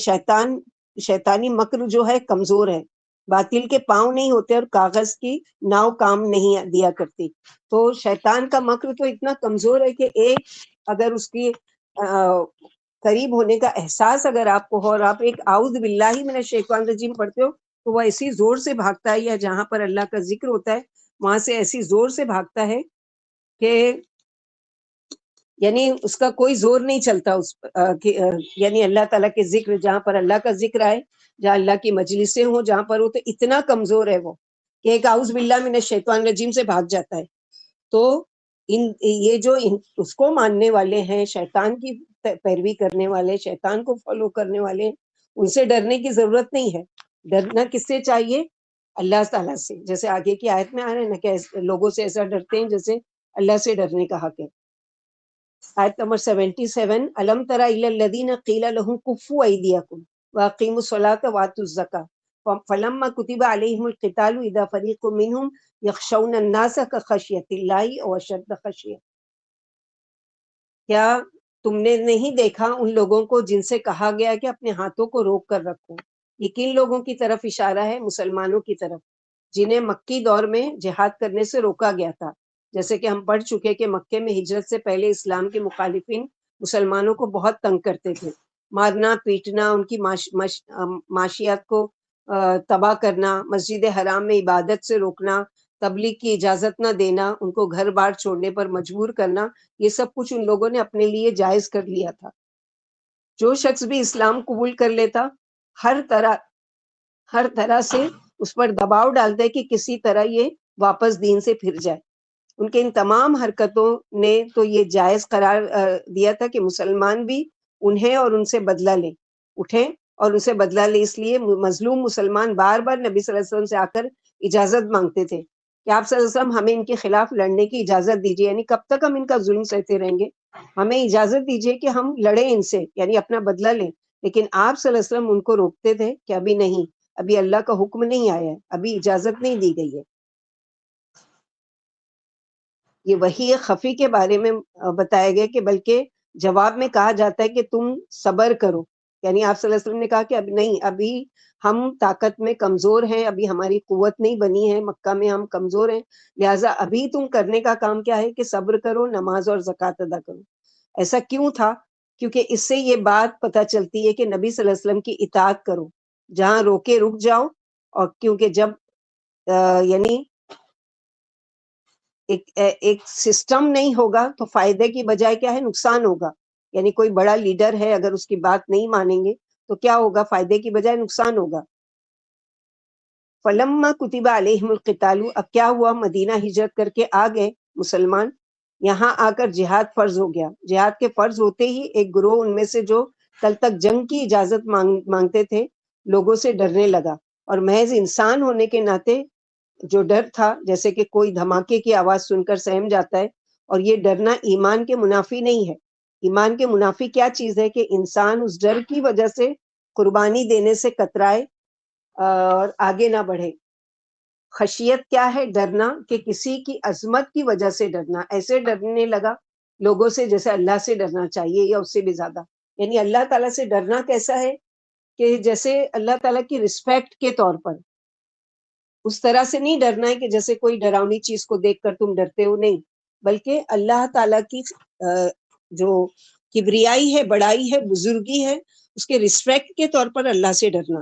شیطانی مکر جو ہے کمزور ہے، باطل کے پاؤں نہیں ہوتے اور کاغذ کی ناؤ کام نہیں دیا کرتی۔ تو شیطان کا مکر تو اتنا کمزور ہے کہ ایک اگر اس کی قریب ہونے کا احساس اگر آپ کو ہو اور آپ ایک اعوذ باللہ من الشیطان الرجیم پڑھتے ہو تو وہ ایسی زور سے بھاگتا ہے، یا جہاں پر اللہ کا ذکر ہوتا ہے وہاں سے ایسی زور سے بھاگتا ہے کہ یعنی اس کا کوئی زور نہیں چلتا اس یعنی اللہ تعالیٰ کے ذکر، جہاں پر اللہ کا ذکر آئے، جہاں اللہ کی مجلسیں ہوں، جہاں پر وہ، تو اتنا کمزور ہے وہ کہ ایک اعوذ باللہ من الشیطان الرجیم سے بھاگ جاتا ہے۔ تو یہ جو اس کو ماننے والے ہیں، شیطان کی پیروی کرنے والے، شیطان کو فالو کرنے والے، ان سے ڈرنے کی ضرورت نہیں ہے۔ ڈرنا کس سے چاہیے؟ اللہ تعالیٰ سے، جیسے آگے کی آیت میں آ رہے ہیں نا کہ لوگوں سے ایسا ڈرتے ہیں جیسے اللہ سے ڈرنے کا حق ہے۔ آیت نمبر 77، الم تر الی الذین قیل لهم کفوا ایدیکم واقیموا الصلاۃ واتوا الزکاۃ فلما کتب علیہم القتال اذا فریق منهم یخشون الناس کخشیۃ اللہ او اشد خشیہ۔ کیا تم نے نہیں دیکھا ان لوگوں کو جن سے کہا گیا کہ اپنے ہاتھوں کو روک کر رکھو؟ یہ کن لوگوں کی طرف اشارہ ہے؟ مسلمانوں کی طرف، جنہیں مکی دور میں جہاد کرنے سے روکا گیا تھا۔ جیسے کہ ہم پڑھ چکے کہ مکے میں ہجرت سے پہلے اسلام کے مخالفین مسلمانوں کو بہت تنگ کرتے تھے، مارنا پیٹنا، ان کی معاشیات کو تباہ کرنا، مسجد حرام میں عبادت سے روکنا، تبلیغ کی اجازت نہ دینا، ان کو گھر بار چھوڑنے پر مجبور کرنا، یہ سب کچھ ان لوگوں نے اپنے لیے جائز کر لیا تھا۔ جو شخص بھی اسلام قبول کر لیتا ہر طرح سے اس پر دباؤ ڈالتے کہ کسی طرح یہ واپس دین سے پھر جائے۔ ان کے ان تمام حرکتوں نے تو یہ جائز قرار دیا تھا کہ مسلمان بھی انہیں اور ان سے بدلہ لیں، اٹھیں اور ان سے بدلہ لیں۔ اس لیے مظلوم مسلمان بار بار نبی صلی اللہ علیہ وسلم سے آ کر اجازت مانگتے تھے کہ آپ صلی اللہ علیہ وسلم ہمیں ان کے خلاف لڑنے کی اجازت دیجیے، یعنی کب تک ہم ان کا ظلم سہتے رہیں گے، ہمیں اجازت دیجیے کہ ہم لڑیں ان سے، یعنی اپنا بدلہ لیں۔ لیکن آپ صلی اللہ علیہ وسلم ان کو روکتے تھے کہ ابھی نہیں، ابھی اللہ کا حکم نہیں آیا ہے، ابھی اجازت نہیں دی گئی ہے۔ یہ وحی خفی کے بارے میں بتایا گیا کہ بلکہ جواب میں کہا جاتا ہے کہ تم صبر کرو، یعنی آپ صلی اللہ علیہ وسلم نے کہا کہ اب نہیں، ابھی ہم طاقت میں کمزور ہیں، ابھی ہماری قوت نہیں بنی ہے، مکہ میں ہم کمزور ہیں، لہٰذا ابھی تم کرنے کا کام کیا ہے کہ صبر کرو، نماز اور زکوٰۃ ادا کرو۔ ایسا کیوں تھا؟ کیونکہ اس سے یہ بات پتہ چلتی ہے کہ نبی صلی اللہ علیہ وسلم کی اطاعت کرو، جہاں روکے رک جاؤ، اور کیونکہ جب یعنی ایک سسٹم نہیں ہوگا تو فائدے کی بجائے کیا ہے؟ نقصان ہوگا۔ یعنی کوئی بڑا لیڈر ہے، اگر اس کی بات نہیں مانیں گے تو کیا ہوگا؟ فائدے کی بجائے نقصان ہوگا۔ فلما کتب علیہم القتال، اب کیا ہوا؟ مدینہ ہجرت کر کے آ گئے مسلمان، یہاں آ کر جہاد فرض ہو گیا۔ جہاد کے فرض ہوتے ہی ایک گروہ ان میں سے جو کل تک جنگ کی اجازت مانگتے تھے، لوگوں سے ڈرنے لگا، اور محض انسان ہونے کے ناطے جو ڈر تھا، جیسے کہ کوئی دھماکے کی آواز سن کر سہم جاتا ہے، اور یہ ڈرنا ایمان کے منافی نہیں ہے۔ ایمان کے منافی کیا چیز ہے؟ کہ انسان اس ڈر کی وجہ سے قربانی دینے سے کترائے اور آگے نہ بڑھے۔ خشیت کیا ہے؟ ڈرنا، کہ کسی کی عظمت کی وجہ سے ڈرنا، ایسے ڈرنے لگا لوگوں سے جیسے اللہ سے ڈرنا چاہیے یا اس سے بھی زیادہ۔ یعنی اللہ تعالیٰ سے ڈرنا کیسا ہے؟ کہ جیسے اللہ تعالیٰ کی رسپیکٹ کے طور پر، اس طرح سے نہیں ڈرنا ہے کہ جیسے کوئی ڈراؤنی چیز کو دیکھ کر تم ڈرتے ہو، نہیں، بلکہ اللہ تعالیٰ کی جو کبریائی ہے، بڑائی ہے، بزرگی ہے، اس کے رسپیکٹ کے طور پر اللہ سے ڈرنا۔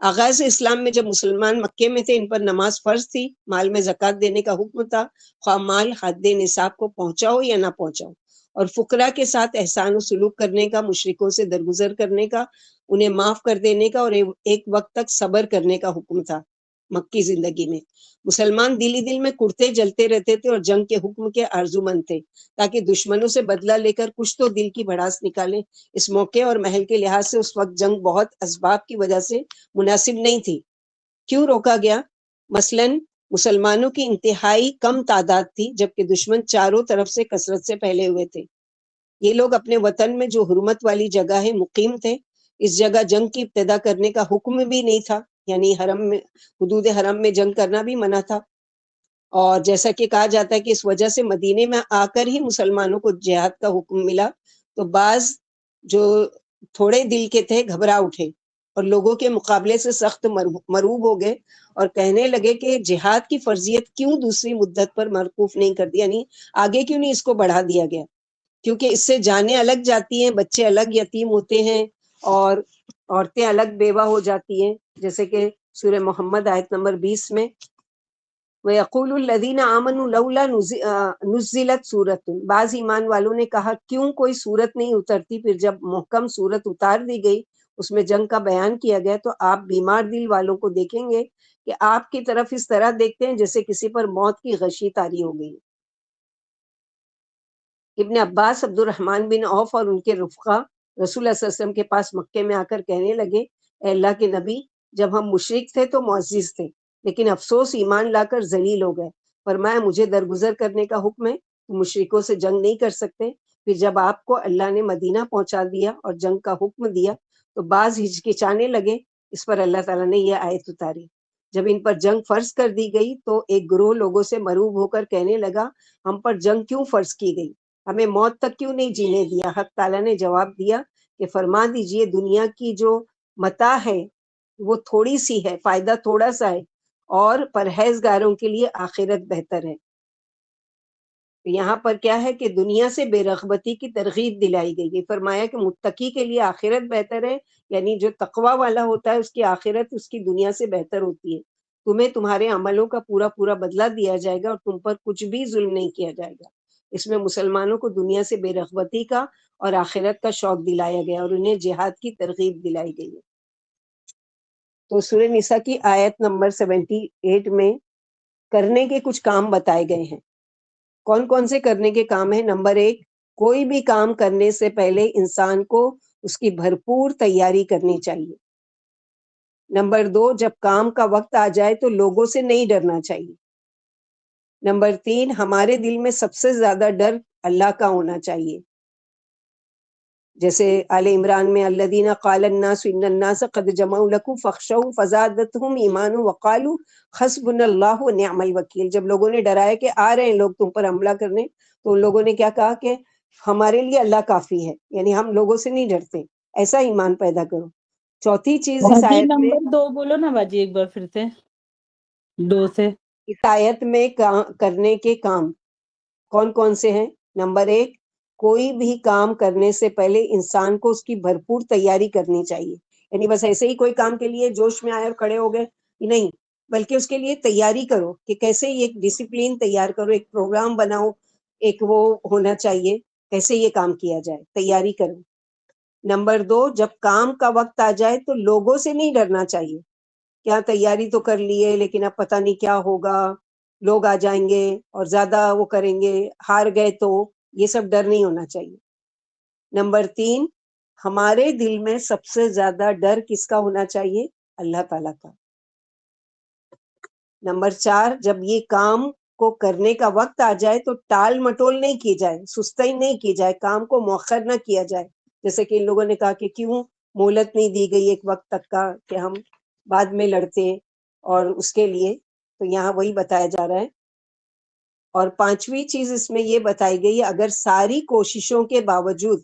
آغاز اسلام میں جب مسلمان مکے میں تھے، ان پر نماز فرض تھی، مال میں زکوٰۃ دینے کا حکم تھا، خواہ مال حد نصاب کو پہنچا ہو یا نہ پہنچا ہو، اور فقراء کے ساتھ احسان و سلوک کرنے کا، مشرکوں سے درگزر کرنے کا، انہیں معاف کر دینے کا، اور ایک وقت تک صبر کرنے کا حکم تھا۔ مکی زندگی میں مسلمان دل ہی دل میں کڑتے جلتے رہتے تھے اور جنگ کے حکم کے آرزو مند تھے تاکہ دشمنوں سے بدلہ لے کر کچھ تو دل کی بھڑاس نکالیں۔ اس موقع اور محل کے لحاظ سے اس وقت جنگ بہت اسباب کی وجہ سے مناسب نہیں تھی۔ کیوں روکا گیا؟ مثلاً مسلمانوں کی انتہائی کم تعداد تھی جبکہ دشمن چاروں طرف سے کثرت سے پھیلے ہوئے تھے۔ یہ لوگ اپنے وطن میں جو حرمت والی جگہ ہے مقیم تھے، اس جگہ جنگ کی ابتدا کرنے کا حکم بھی نہیں تھا، یعنی حرم میں حدود حرم میں جنگ کرنا بھی منع تھا۔ اور جیسا کہ کہا جاتا ہے کہ اس وجہ سے مدینے میں آ کر ہی مسلمانوں کو جہاد کا حکم ملا، تو بعض جو تھوڑے دل کے تھے گھبرا اٹھے اور لوگوں کے مقابلے سے سخت مروب ہو گئے اور کہنے لگے کہ جہاد کی فرضیت کیوں دوسری مدت پر موقوف نہیں کر دی، یعنی آگے کیوں نہیں اس کو بڑھا دیا گیا، کیونکہ اس سے جانیں الگ جاتی ہیں، بچے الگ یتیم ہوتے ہیں اور عورتیں الگ بیوہ ہو جاتی ہیں، جیسے کہ سورہ محمد آیت نمبر 20 میں وَيَقُولُ الَّذِينَ آمَنُوا لَوْلَا نُزِّلَتْ سُورَةٌ، بعض ایمان والوں نے کہا کیوں کوئی سورت نہیں اترتی۔ پھر جب محکم سورت اتار دی گئی، اس میں جنگ کا بیان کیا گیا، تو آپ بیمار دل والوں کو دیکھیں گے کہ آپ کی طرف اس طرح دیکھتے ہیں جیسے کسی پر موت کی غشی طاری ہو گئی۔ ابن عباس عبد الرحمن بن عوف اور ان کے رفقا رسول اللہ صلی اللہ علیہ وسلم کے پاس مکے میں آ کر کہنے لگے، اے اللہ کے نبی، جب ہم مشرک تھے تو معزز تھے، لیکن افسوس ایمان لا کر ذلیل ہو گئے۔ فرمایا مجھے درگزر کرنے کا حکم ہے، تو مشرکوں سے جنگ نہیں کر سکتے۔ پھر جب آپ کو اللہ نے مدینہ پہنچا دیا اور جنگ کا حکم دیا تو بعض ہچکچانے لگے۔ اس پر اللہ تعالیٰ نے یہ آیت اتاری۔ جب ان پر جنگ فرض کر دی گئی تو ایک گروہ لوگوں سے مروب ہو کر کہنے لگا، ہم پر جنگ کیوں فرض کی گئی، ہمیں موت تک کیوں نہیں جینے دیا؟ حق تعالیٰ نے جواب دیا کہ فرما دیجئے دنیا کی جو متاع ہے وہ تھوڑی سی ہے، فائدہ تھوڑا سا ہے، اور پرہیزگاروں کے لیے آخرت بہتر ہے۔ یہاں پر کیا ہے کہ دنیا سے بے رغبتی کی ترغیب دلائی گئی ہے۔ فرمایا کہ متقی کے لیے آخرت بہتر ہے، یعنی جو تقوی والا ہوتا ہے اس کی آخرت اس کی دنیا سے بہتر ہوتی ہے۔ تمہیں تمہارے عملوں کا پورا پورا بدلہ دیا جائے گا اور تم پر کچھ بھی ظلم نہیں کیا جائے گا۔ اس میں مسلمانوں کو دنیا سے بے رغبتی کا اور آخرت کا شوق دلایا گیا اور انہیں جہاد کی ترغیب دلائی گئی ہے۔ تو سورہ نساء کی آیت نمبر 78 میں کرنے کے کچھ کام بتائے گئے ہیں۔ کون کون سے کرنے کے کام ہیں؟ نمبر 1، کوئی بھی کام کرنے سے پہلے انسان کو اس کی بھرپور تیاری کرنی چاہیے۔ نمبر 2، جب کام کا وقت آ جائے تو لوگوں سے نہیں ڈرنا چاہیے۔ نمبر 3، ہمارے دل میں سب سے زیادہ ڈر اللہ کا ہونا چاہیے، جیسے آل عمران میں الذین قال الناس ان الناس قد جمعوا لكم فاخشوا فزادتهم ایمانا وقالوا حسبنا اللہ ونعم الوکیل۔ جب لوگوں نے ڈرایا کہ آ رہے ہیں لوگ تم پر حملہ کرنے، تو ان لوگوں نے کیا کہا کہ ہمارے لیے اللہ کافی ہے، یعنی ہم لوگوں سے نہیں ڈرتے، ایسا ایمان پیدا کرو۔ چوتھی چیز اس باجی آیت میں، نمبر 2 بولو نا باجی ایک بار پھر سے، 2 سے۔ اس آیت میں کرنے کے کام کون کون سے ہیں؟ نمبر 1، کوئی بھی کام کرنے سے پہلے انسان کو اس کی بھرپور تیاری کرنی چاہیے، یعنی بس ایسے ہی کوئی کام کے لیے جوش میں آئے اور کھڑے ہو گئے نہیں، بلکہ اس کے لیے تیاری کرو کہ کیسے ایک ڈسپلین تیار کرو، ایک پروگرام بناؤ، ایک وہ ہونا چاہیے کیسے یہ کام کیا جائے، تیاری کرو۔ نمبر 2، جب کام کا وقت آ جائے تو لوگوں سے نہیں ڈرنا چاہیے، کیا تیاری تو کر لیے لیکن اب پتہ نہیں کیا ہوگا، لوگ آ جائیں گے اور زیادہ وہ کریں گے، ہار گئے تو، یہ سب ڈر نہیں ہونا چاہیے۔ نمبر 3، ہمارے دل میں سب سے زیادہ ڈر کس کا ہونا چاہیے؟ اللہ تعالیٰ کا۔ نمبر 4، جب یہ کام کو کرنے کا وقت آ جائے تو ٹال مٹول نہیں کی جائے، سستی نہیں کی جائے، کام کو مؤخر نہ کیا جائے، جیسے کہ ان لوگوں نے کہا کہ کیوں مہلت نہیں دی گئی ایک وقت تک کا کہ ہم بعد میں لڑتے، اور اس کے لیے تو یہاں وہی بتایا جا رہا ہے۔ اور 5ویں چیز اس میں یہ بتائی گئی ہے، اگر ساری کوششوں کے باوجود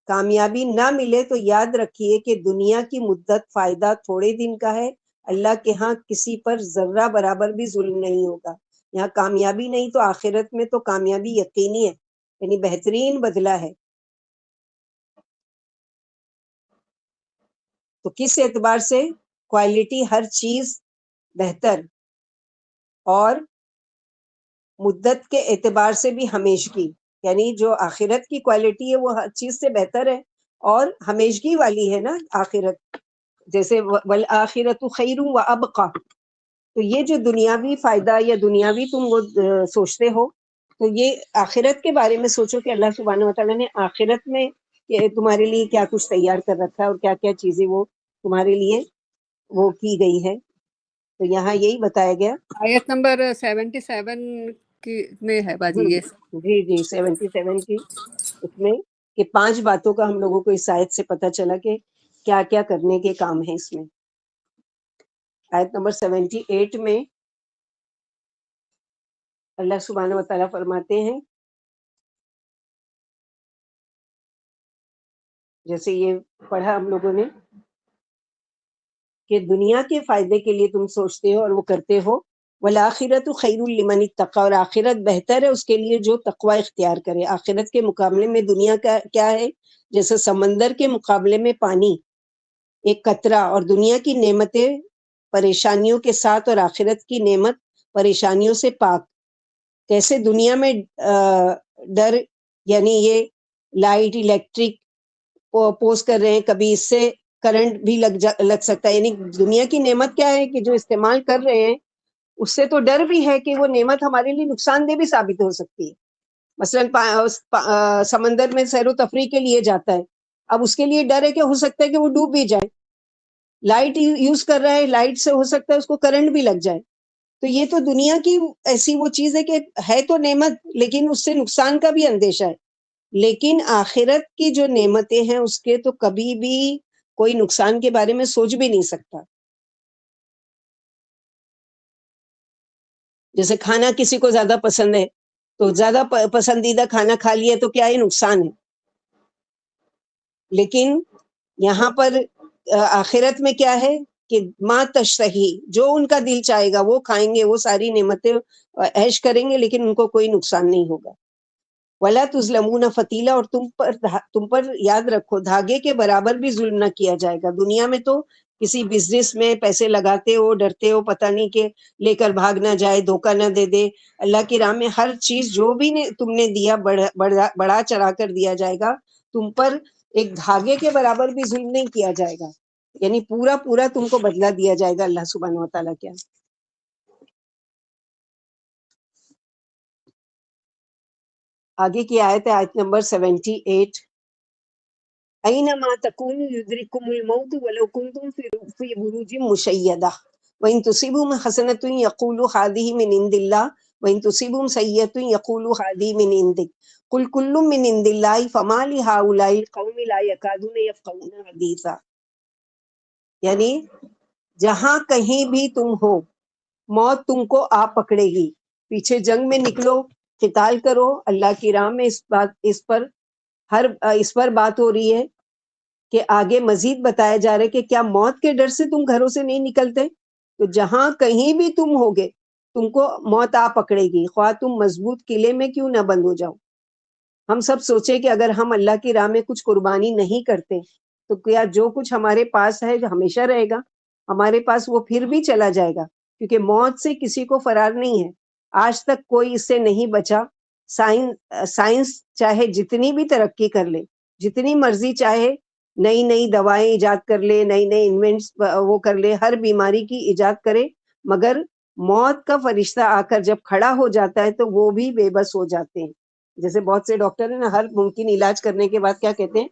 کامیابی نہ ملے تو یاد رکھیے کہ دنیا کی مدت فائدہ تھوڑے دن کا ہے، اللہ کے ہاں کسی پر ذرہ برابر بھی ظلم نہیں ہوگا۔ یہاں کامیابی نہیں تو آخرت میں تو کامیابی یقینی ہے، یعنی بہترین بدلہ ہے۔ تو کس اعتبار سے؟ کوالٹی ہر چیز بہتر، اور مدت کے اعتبار سے بھی ہمیشگی، یعنی جو آخرت کی کوالٹی ہے وہ ہر چیز سے بہتر ہے اور ہمیشگی والی ہے نا آخرت، جیسے والآخرت خیر و ابقی، تو یہ جو دنیاوی فائدہ یا دنیاوی تم وہ سوچتے ہو، تو یہ آخرت کے بارے میں سوچو کہ اللہ سبحانہ وتعالیٰ نے آخرت میں تمہارے لیے کیا کچھ تیار کر رکھا ہے اور کیا کیا چیزیں وہ تمہارے لیے وہ کی گئی ہے. تو یہاں یہی بتایا گیا. آیت نمبر 77 کی میں ہے باجی یہ. جی جی 77 کی اس میں کہ 5 باتوں کا ہم لوگوں کو اس آیت سے پتہ چلا کہ کیا کیا کرنے کے کام ہیں اس میں. آیت نمبر 78 میں اللہ سبحانہ وتعالیٰ فرماتے ہیں، جیسے یہ پڑھا ہم لوگوں نے کہ دنیا کے فائدے کے لیے تم سوچتے ہو اور وہ کرتے ہو، والآخرۃ خیر لمن اتقی، اور آخرت بہتر ہے اس کے لیے جو تقوی اختیار کرے. آخرت کے مقابلے میں دنیا کا کیا ہے؟ جیسے سمندر کے مقابلے میں پانی ایک قطرہ، اور دنیا کی نعمتیں پریشانیوں کے ساتھ اور آخرت کی نعمت پریشانیوں سے پاک. کیسے دنیا میں ڈر، یعنی یہ لائٹ الیکٹرک پوز کر رہے ہیں، کبھی اس سے کرنٹ بھی لگ سکتا ہے. یعنی دنیا کی نعمت کیا ہے کہ جو استعمال کر رہے ہیں اس سے تو ڈر بھی ہے کہ وہ نعمت ہمارے لیے نقصان دہ بھی ثابت ہو سکتی ہے. مثلا سمندر میں سیر و تفریح کے لیے جاتا ہے، اب اس کے لیے ڈر ہے کہ ہو سکتا ہے کہ وہ ڈوب بھی جائے. لائٹ یوز کر رہا ہے، لائٹ سے ہو سکتا ہے اس کو کرنٹ بھی لگ جائے. تو یہ تو دنیا کی ایسی وہ چیز ہے کہ ہے تو نعمت لیکن اس سے نقصان کا بھی اندیشہ ہے. لیکن آخرت کی جو نعمتیں ہیں اس کے تو کبھی بھی کوئی نقصان کے بارے میں سوچ بھی نہیں سکتا. جیسے کھانا کسی کو زیادہ پسند ہے تو زیادہ پسندیدہ کھانا کھا لیا تو کیا ہے؟ نقصان ہے. لیکن یہاں پر آخرت میں کیا ہے کہ ما تشتہی، جو ان کا دل چاہے گا وہ کھائیں گے، وہ ساری نعمتیں عیش کریں گے، لیکن ان کو کوئی نقصان نہیں ہوگا. ولا تظلمون فتیلا، اور تم پر یاد رکھو دھاگے کے برابر بھی ظلم نہ کیا جائے گا. دنیا میں تو کسی بزنس میں پیسے لگاتے ہو، ڈرتے ہو پتہ نہیں کہ لے کر بھاگ نہ جائے، دھوکہ نہ دے دے. اللہ کی راہ میں ہر چیز جو بھی تم نے دیا بڑھا چڑھا کر دیا جائے گا. تم پر ایک دھاگے کے برابر بھی ظلم نہیں کیا جائے گا، یعنی پورا پورا تم کو بدلہ دیا جائے گا اللہ سبحانہ و تعالیٰ کیا. آگے کی آیت ہے آیت نمبر 78. اینما تکونوا یدرککم الموت ولو کنتم فی بروج مشیدہ وان تصبهم حسنۃ یقولوا هذه من عند اللہ وان تصبهم سیئۃ یقولوا هذه من عندک قل کل من عند اللہ فما لهؤلاء القوم لا یکادون یفقهون حدیثا. یعنی جہاں کہیں بھی تم ہو موت تم کو آ پکڑے گی. پیچھے جنگ میں نکلو، قتال کرو اللہ کی راہ میں. اس پر بات ہو رہی ہے کہ آگے مزید بتایا جا رہا ہے کہ کیا موت کے ڈر سے تم گھروں سے نہیں نکلتے؟ تو جہاں کہیں بھی تم ہوگے تم کو موت آ پکڑے گی، خواہ تم مضبوط قلعے میں کیوں نہ بند ہو جاؤ. ہم سب سوچے کہ اگر ہم اللہ کی راہ میں کچھ قربانی نہیں کرتے تو کیا جو کچھ ہمارے پاس ہے جو ہمیشہ رہے گا ہمارے پاس وہ پھر بھی چلا جائے گا، کیونکہ موت سے کسی کو فرار نہیں ہے. آج تک کوئی اس سے نہیں بچا. سائنس چاہے جتنی بھی ترقی کر لے، جتنی مرضی چاہے نئی نئی دوائیں ایجاد کر لے، نئی نئی انوینٹس وہ کر لے، ہر بیماری کی ایجاد کرے، مگر موت کا فرشتہ آ کر جب کھڑا ہو جاتا ہے تو وہ بھی بے بس ہو جاتے ہیں. جیسے بہت سے ڈاکٹر ہیں نا، ہر ممکن علاج کرنے کے بعد کیا کہتے ہیں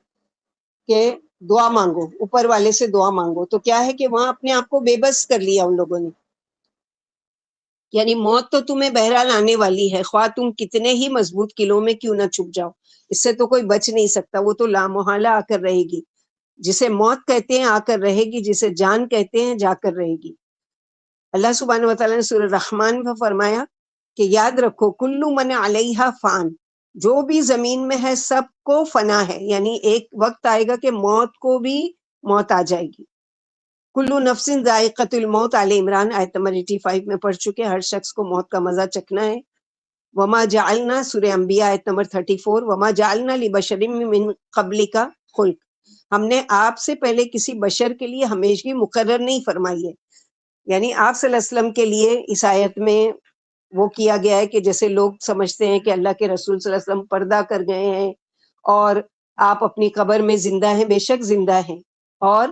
کہ دعا مانگو، اوپر والے سے دعا مانگو. تو کیا ہے کہ وہاں اپنے آپ کو بے بس کر لیا ان لوگوں نے. یعنی موت تو تمہیں بہرحال آنے والی ہے، خواہ تم کتنے ہی مضبوط قلعوں میں کیوں نہ چھپ جاؤ، اس سے تو کوئی بچ نہیں سکتا. وہ تو لامحالہ آ کر رہے گی. جسے موت کہتے ہیں آ کر رہے گی، جسے جان کہتے ہیں جا کر رہے گی. اللہ سبحانہ وتعالیٰ نے سورہ رحمان میں فرمایا کہ یاد رکھو کل من علیہا فان، جو بھی زمین میں ہے سب کو فنا ہے. یعنی ایک وقت آئے گا کہ موت کو بھی موت آ جائے گی. کلو نفس ذائقۃ الموت، آل عمران آیت نمبر 85 میں پڑھ چکے. ہر شخص کو موت کا مزہ چکھنا ہے. وما جعلنا، سورہ انبیاء آیت نمبر 34، وما جعلنا لبشر من قبلک خلد، ہم نے آپ سے پہلے کسی بشر کے لیے ہمیشگی مقرر نہیں فرمائی ہے. یعنی آپ صلی اللہ علیہ وسلم کے لیے اس آیت میں وہ کیا گیا ہے کہ جیسے لوگ سمجھتے ہیں کہ اللہ کے رسول صلی اللہ علیہ وسلم پردہ کر گئے ہیں اور آپ اپنی قبر میں زندہ ہیں. بے شک زندہ ہیں، اور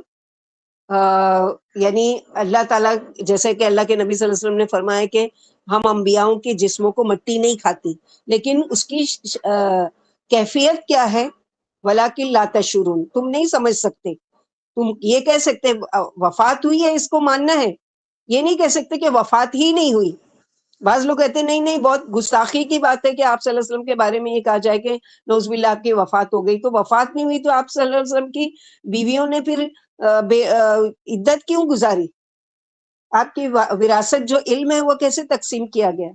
یعنی اللہ تعالیٰ جیسے کہ اللہ کے نبی صلی اللہ علیہ وسلم نے فرمایا کہ ہم انبیاؤں کے جسموں کو مٹی نہیں کھاتی، لیکن اس کی کیفیت کیا ہے، وَلَٰكِن لَا تَشْعُرُونَ، تم نہیں سمجھ سکتے. تم یہ کہہ سکتے وفات ہوئی ہے، اس کو ماننا ہے، یہ نہیں کہہ سکتے کہ وفات ہی نہیں ہوئی. بعض لوگ کہتے ہیں نہیں نہیں، بہت گستاخی کی بات ہے کہ آپ صلی اللہ علیہ وسلم کے بارے میں یہ کہا جائے کہ نعوذ باللہ آپ کی وفات ہو گئی. تو وفات نہیں ہوئی تو آپ صلی اللہ علیہ وسلم کی بیویوں نے پھر عدت کیوں گزاری؟ آپ کی وراثت جو علم ہے وہ کیسے تقسیم کیا گیا،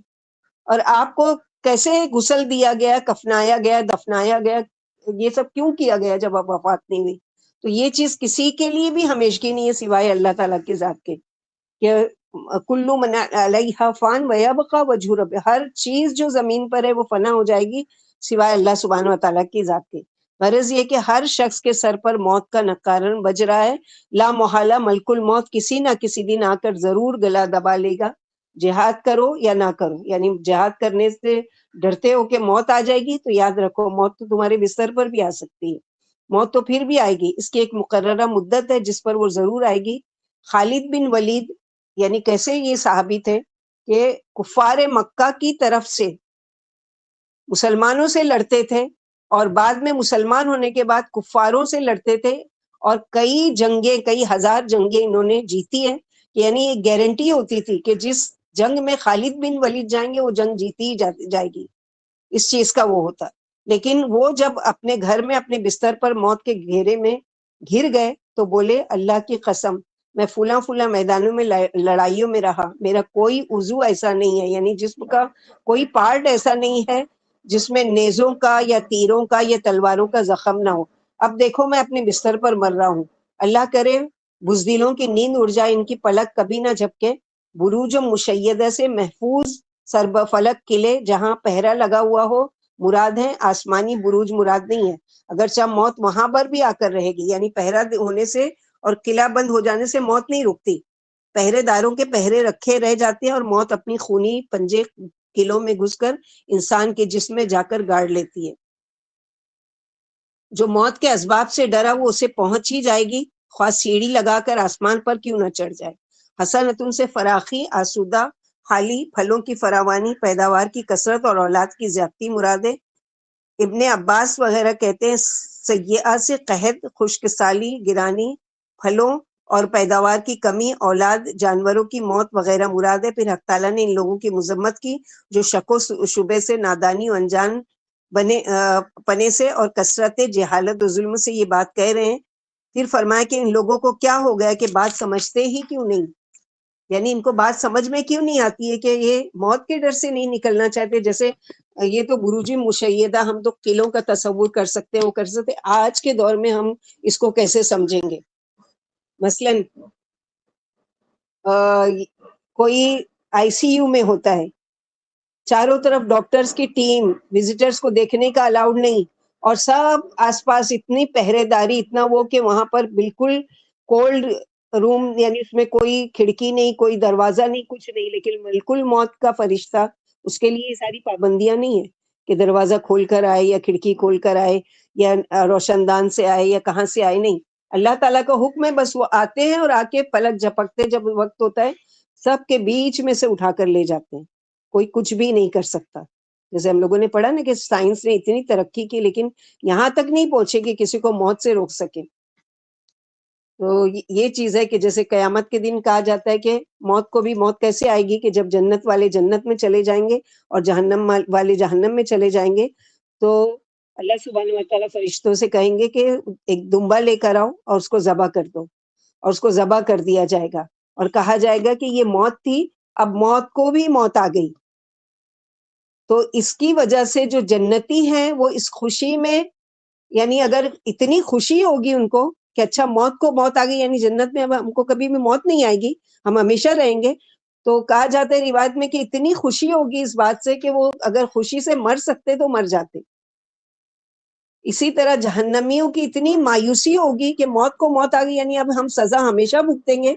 اور آپ کو کیسے غسل دیا گیا، کفنایا گیا، دفنایا گیا، یہ سب کیوں کیا گیا جب آپ وفات نہیں ہوئی؟ تو یہ چیز کسی کے لیے بھی ہمیشگی نہیں ہے سوائے اللہ تعالیٰ کی ذات کے، کہ کلو من علیہا فان ویبقی وجہ رب، ہر چیز جو زمین پر ہے وہ فنا ہو جائے گی سوائے اللہ سبحانہ و تعالیٰ کی ذات کے. غرض یہ کہ ہر شخص کے سر پر موت کا نقارن بج رہا ہے، لا محالہ ملک الموت کسی نہ کسی دن آ کر ضرور گلا دبا لے گا. جہاد کرو یا نہ کرو، یعنی جہاد کرنے سے ڈرتے ہو کہ موت آ جائے گی، تو یاد رکھو موت تو تمہارے بستر پر بھی آ سکتی ہے. موت تو پھر بھی آئے گی، اس کی ایک مقررہ مدت ہے جس پر وہ ضرور آئے گی. خالد بن ولید یعنی کیسے یہ صحابی تھے کہ کفار مکہ کی طرف سے مسلمانوں سے لڑتے تھے، اور بعد میں مسلمان ہونے کے بعد کفاروں سے لڑتے تھے، اور کئی جنگیں، کئی ہزار جنگیں انہوں نے جیتی ہیں. یعنی ایک گارنٹی ہوتی تھی کہ جس جنگ میں خالد بن ولید جائیں گے وہ جنگ جیتی ہی جائے گی، اس چیز کا وہ ہوتا. لیکن وہ جب اپنے گھر میں اپنے بستر پر موت کے گھیرے میں گھر گئے تو بولے اللہ کی قسم میں فلاں فلاں میدانوں میں لڑائیوں میں رہا، میرا کوئی عضو ایسا نہیں ہے، یعنی جسم کا کوئی پارٹ ایسا نہیں ہے جس میں نیزوں کا یا تیروں کا یا تلواروں کا زخم نہ ہو. اب دیکھو میں اپنے بستر پر مر رہا ہوں، اللہ کرے بزدلوں کی نیند اڑ جائے، ان کی پلک کبھی نہ جھپکے. بروج مشیدہ سے محفوظ سرب فلک قلعے جہاں پہرا لگا ہوا ہو مراد ہے، آسمانی بروج مراد نہیں ہے. اگرچہ موت وہاں پر بھی آ کر رہے گی، یعنی پہرا ہونے سے اور قلعہ بند ہو جانے سے موت نہیں رکتی، پہرے داروں کے پہرے رکھے رہ جاتے ہیں، اور موت اپنی خونی پنجے قلعوں میں گھس کر انسان کے جسم میں جا کر گاڑ لیتی ہے. جو موت کے اسباب سے ڈرا وہ اسے پہنچ ہی جائے گی، خواہ سیڑھی لگا کر آسمان پر کیوں نہ چڑھ جائے. حسنتن سے فراخی، آسودہ حالی، پھلوں کی فراوانی، پیداوار کی کثرت اور اولاد کی زیادتی مراد ہے. ابن عباس وغیرہ کہتے ہیں سیئہ سے قحط، خشک سالی، گرانی، پھلوں اور پیداوار کی کمی، اولاد، جانوروں کی موت وغیرہ مراد ہے. پھر حق تعالیٰ نے ان لوگوں کی مذمت کی جو شک و شبے سے، نادانی و انجان پنے سے اور کثرت جہالت و ظلم سے یہ بات کہہ رہے ہیں. پھر فرمایا کہ ان لوگوں کو کیا ہو گیا کہ بات سمجھتے ہی کیوں نہیں، یعنی ان کو بات سمجھ میں کیوں نہیں آتی ہے کہ یہ موت کے ڈر سے نہیں نکلنا چاہتے. جیسے یہ تو بروج مشیدہ ہم تو قلعوں کا تصور کر سکتے ہیں، وہ کر سکتے، آج کے دور میں ہم اس کو کیسے سمجھیں گے؟ مثلاً کوئی آئی سی یو میں ہوتا ہے، چاروں طرف ڈاکٹرز کی ٹیم وزٹرز کو دیکھنے کا الاؤڈ نہیں، اور سب آس پاس اتنی پہرے داری، اتنا وہ کہ وہاں پر بالکل کولڈ روم، یعنی اس میں کوئی کھڑکی نہیں، کوئی دروازہ نہیں، کچھ نہیں، لیکن بالکل موت کا فرشتہ، اس کے لیے یہ ساری پابندیاں نہیں ہیں کہ دروازہ کھول کر آئے یا کھڑکی کھول کر آئے یا روشن دان سے آئے یا کہاں سے آئے، نہیں. اللہ تعالیٰ کا حکم ہے، بس وہ آتے ہیں اور آ کے پلک جھپکتے جب وقت ہوتا ہے سب کے بیچ میں سے اٹھا کر لے جاتے ہیں، کوئی کچھ بھی نہیں کر سکتا. جیسے ہم لوگوں نے پڑھا نا کہ سائنس نے اتنی ترقی کی لیکن یہاں تک نہیں پہنچے کہ کسی کو موت سے روک سکے. تو یہ چیز ہے کہ جیسے قیامت کے دن کہا جاتا ہے کہ موت کو بھی موت کیسے آئے گی، کہ جب جنت والے جنت میں چلے جائیں گے اور جہنم والے جہنم میں چلے جائیں گے تو اللہ سبحانہ و تعالیٰ فرشتوں سے کہیں گے کہ ایک دمبا لے کر آؤ اور اس کو ذبح کر دو، اور اس کو ذبح کر دیا جائے گا اور کہا جائے گا کہ یہ موت تھی، اب موت کو بھی موت آ گئی. تو اس کی وجہ سے جو جنتی ہیں وہ اس خوشی میں، یعنی اگر اتنی خوشی ہوگی ان کو کہ اچھا موت کو موت آ گئی، یعنی جنت میں اب ہم کو کبھی بھی موت نہیں آئے گی، ہم ہمیشہ رہیں گے، تو کہا جاتا ہے روایت میں کہ اتنی خوشی ہوگی اس بات سے کہ وہ اگر خوشی سے مر سکتے تو مر جاتے. اسی طرح جہنمیوں کی اتنی مایوسی ہوگی کہ موت کو موت آ گئی، یعنی اب ہم سزا ہمیشہ بھگتیں گے.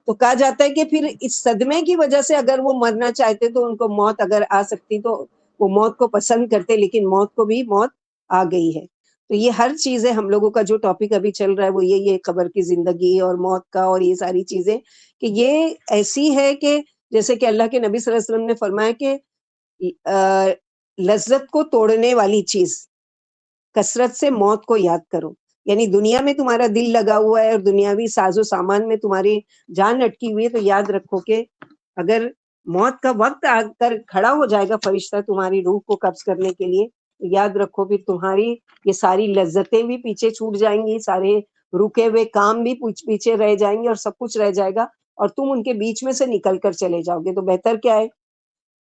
تو کہا جاتا ہے کہ پھر اس صدمے کی وجہ سے اگر وہ مرنا چاہتے تو ان کو موت اگر آ سکتی تو وہ موت کو پسند کرتے، لیکن موت کو بھی موت آ گئی ہے. تو تو یہ ہر چیز ہے، ہم لوگوں کا جو ٹاپک ابھی چل رہا ہے وہ یہ قبر کی زندگی اور موت کا اور یہ ساری چیزیں، کہ یہ ایسی ہے کہ جیسے کہ اللہ کے نبی صلی اللہ علیہ وسلم نے فرمایا کہ لذت کو توڑنے والی چیز، کثرت سے موت کو یاد کرو. یعنی دنیا میں تمہارا دل لگا ہوا ہے اور دنیاوی ساز و سامان میں تمہاری جان اٹکی ہوئی ہے، تو یاد رکھو کہ اگر موت کا وقت آ کر کھڑا ہو جائے گا فرشتہ تمہاری روح کو قبض کرنے کے لیے، تو یاد رکھو پھر تمہاری یہ ساری لذتیں بھی پیچھے چھوٹ جائیں گی، سارے رکے ہوئے کام بھی پیچھے رہ جائیں گے اور سب کچھ رہ جائے گا، اور تم ان کے بیچ میں سے نکل کر چلے جاؤ گے. تو بہتر کیا ہے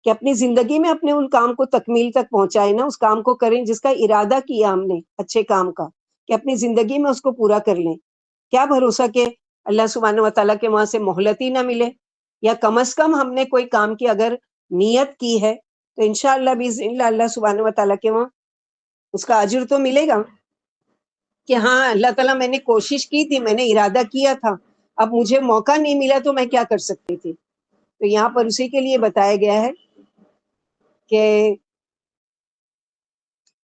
کہ اپنی زندگی میں اپنے ان کام کو تکمیل تک پہنچائیں نا، اس کام کو کریں جس کا ارادہ کیا ہم نے اچھے کام کا، کہ اپنی زندگی میں اس کو پورا کر لیں. کیا بھروسہ کہ اللہ سبحانہ و تعالیٰ کے وہاں سے مہلت ہی نہ ملے، یا کم از کم ہم نے کوئی کام کی اگر نیت کی ہے تو انشاءاللہ باذن اللہ اللہ سبحانہ و تعالیٰ کے وہاں اس کا اجر تو ملے گا، کہ ہاں اللہ تعالیٰ میں نے کوشش کی تھی، میں نے ارادہ کیا تھا، اب مجھے موقع نہیں ملا تو میں کیا کر سکتی تھی. تو یہاں پر اسی کے لیے بتایا گیا ہے کہ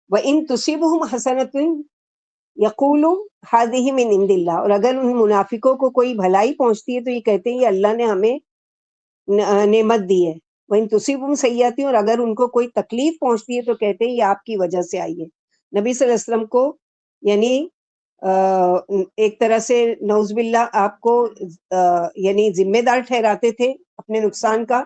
وَإِن تُصِبْهُمْ حَسَنَةٌ يَقُولُوا هَذِهِ مِنْ عِنْدِ اللَّهِ، اور اگر ان منافقوں کو کوئی بھلائی پہنچتی ہے تو یہ کہتے ہیں یہ اللہ نے ہمیں نعمت دی ہے. وَإِن تُصِبْهُمْ سَيِّئَةٌ، اور اگر ان کو کوئی تکلیف پہنچتی ہے تو کہتے ہیں یہ آپ کی وجہ سے آئی ہے. نبی صلی اللہ علیہ وسلم کو یعنی ایک طرح سے نعوذ باللہ آپ کو یعنی ذمہ دار ٹھہراتے تھے اپنے نقصان کا.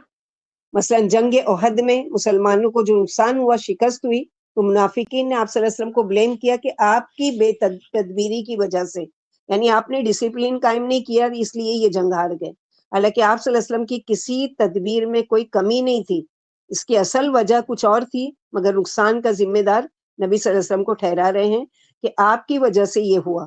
مثلا جنگ احد میں مسلمانوں کو جو نقصان ہوا، شکست ہوئی، تو منافقین نے آپ صلی اللہ علیہ وسلم کو بلیم کیا کہ آپ کی بے تدبیری کی وجہ سے، یعنی آپ نے ڈسپلن قائم نہیں کیا اس لیے یہ جنگ ہار گئے. حالانکہ آپ صلی اللہ علیہ وسلم کی کسی تدبیر میں کوئی کمی نہیں تھی، اس کی اصل وجہ کچھ اور تھی، مگر نقصان کا ذمہ دار نبی صلی اللہ علیہ وسلم کو ٹھہرا رہے ہیں کہ آپ کی وجہ سے یہ ہوا.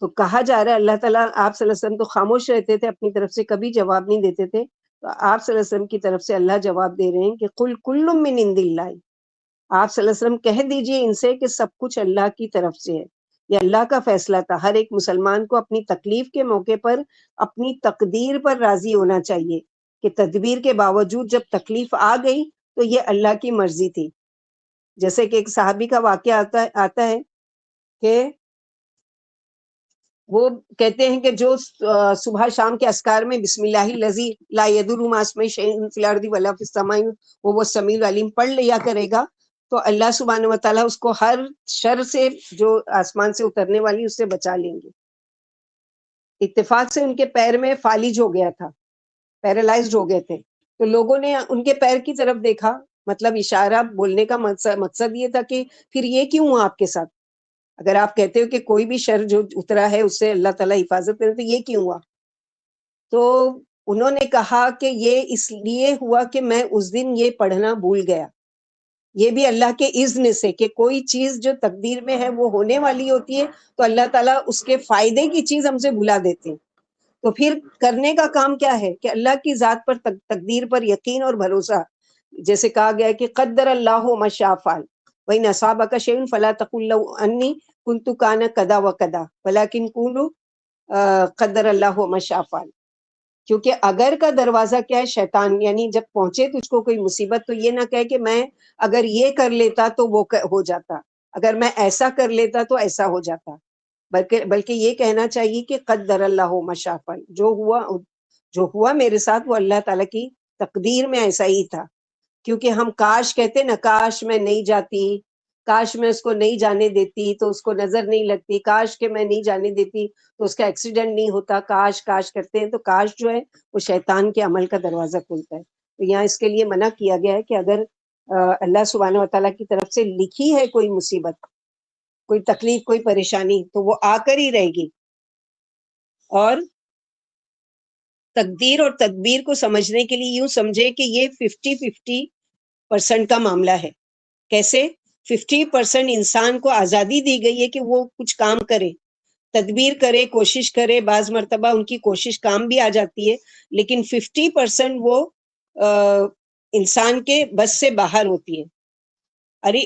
تو کہا جا رہا ہے اللہ تعالیٰ، آپ صلی اللہ علیہ وسلم تو خاموش رہتے تھے، اپنی طرف سے کبھی جواب نہیں دیتے تھے، تو آپ صلی اللہ علیہ وسلم کی طرف سے اللہ جواب دے رہے ہیں کہ قل کل من عند اللہ. آپ صلی اللہ علیہ وسلم کہہ دیجئے ان سے کہ سب کچھ اللہ کی طرف سے ہے، یہ اللہ کا فیصلہ تھا. ہر ایک مسلمان کو اپنی تکلیف کے موقع پر اپنی تقدیر پر راضی ہونا چاہیے کہ تدبیر کے باوجود جب تکلیف آ گئی تو یہ اللہ کی مرضی تھی. جیسے کہ ایک صحابی کا واقعہ آتا ہے کہ وہ کہتے ہیں کہ جو صبح شام کے اذکار میں بسم اللہ الذی لا یضر مع اسمہ شیء فی الارض ولا فی السماء وہ سمیع العلیم پڑھ لیا کرے گا تو اللہ سبحانہ و تعالیٰ اس کو ہر شر سے جو آسمان سے اترنے والی اس سے بچا لیں گے. اتفاق سے ان کے پیر میں فالج ہو گیا تھا، پیرالائزڈ ہو گئے تھے، تو لوگوں نے ان کے پیر کی طرف دیکھا، مطلب اشارہ بولنے کا مقصد یہ تھا کہ پھر یہ کیوں ہوا آپ کے ساتھ؟ اگر آپ کہتے ہو کہ کوئی بھی شر جو اترا ہے اس سے اللہ تعالیٰ حفاظت کرے تو یہ کیوں ہوا؟ تو انہوں نے کہا کہ یہ اس لیے ہوا کہ میں اس دن یہ پڑھنا بھول گیا. یہ بھی اللہ کے اذن سے کہ کوئی چیز جو تقدیر میں ہے وہ ہونے والی ہوتی ہے تو اللہ تعالیٰ اس کے فائدے کی چیز ہم سے بھلا دیتے ہیں. تو پھر کرنے کا کام کیا ہے کہ اللہ کی ذات پر تقدیر پر یقین اور بھروسہ، جیسے کہا گیا ہے کہ قدر اللہ ما شاء فعل وَإِنْ أَصَابَكَ شَيْءٌ فَلَا تَقُلْ لَوْ أَنِّي كُنْتُ كَانَ كَذَا وَكَذَا وَلَكِنْ قُولُوا قَدَّرَ اللَّهُ مَا شَاءَ فَعَلَ. کیونکہ اگر کا دروازہ کیا ہے شیطان، یعنی جب پہنچے تجھ کو کوئی مصیبت تو یہ نہ کہے کہ میں اگر یہ کر لیتا تو وہ ہو جاتا، اگر میں ایسا کر لیتا تو ایسا ہو جاتا، بلکہ یہ کہنا چاہیے کہ قدر اللہ ما شاء فعل، جو ہوا میرے ساتھ وہ اللہ تعالیٰ کی تقدیر میں ایسا ہی تھا. کیونکہ ہم کاش کہتے نا، کاش میں نہیں جاتی، کاش میں اس کو نہیں جانے دیتی تو اس کو نظر نہیں لگتی، کاش کہ میں نہیں جانے دیتی تو اس کا ایکسیڈنٹ نہیں ہوتا، کاش کاش کرتے ہیں تو کاش جو ہے وہ شیطان کے عمل کا دروازہ کھولتا ہے. تو یہاں اس کے لیے منع کیا گیا ہے کہ اگر اللہ سبحانہ و تعالیٰ کی طرف سے لکھی ہے کوئی مصیبت، کوئی تکلیف، کوئی پریشانی تو وہ آ کر ہی رہے گی. اور تقدیر اور تدبیر کو سمجھنے کے لیے یوں سمجھے کہ یہ 50-50% کا معاملہ ہے. کیسے؟ 50% انسان کو آزادی دی گئی ہے کہ وہ کچھ کام کرے، تدبیر کرے، کوشش کرے. بعض مرتبہ ان کی کوشش کام بھی آ جاتی ہے، لیکن 50% وہ انسان کے بس سے باہر ہوتی ہے.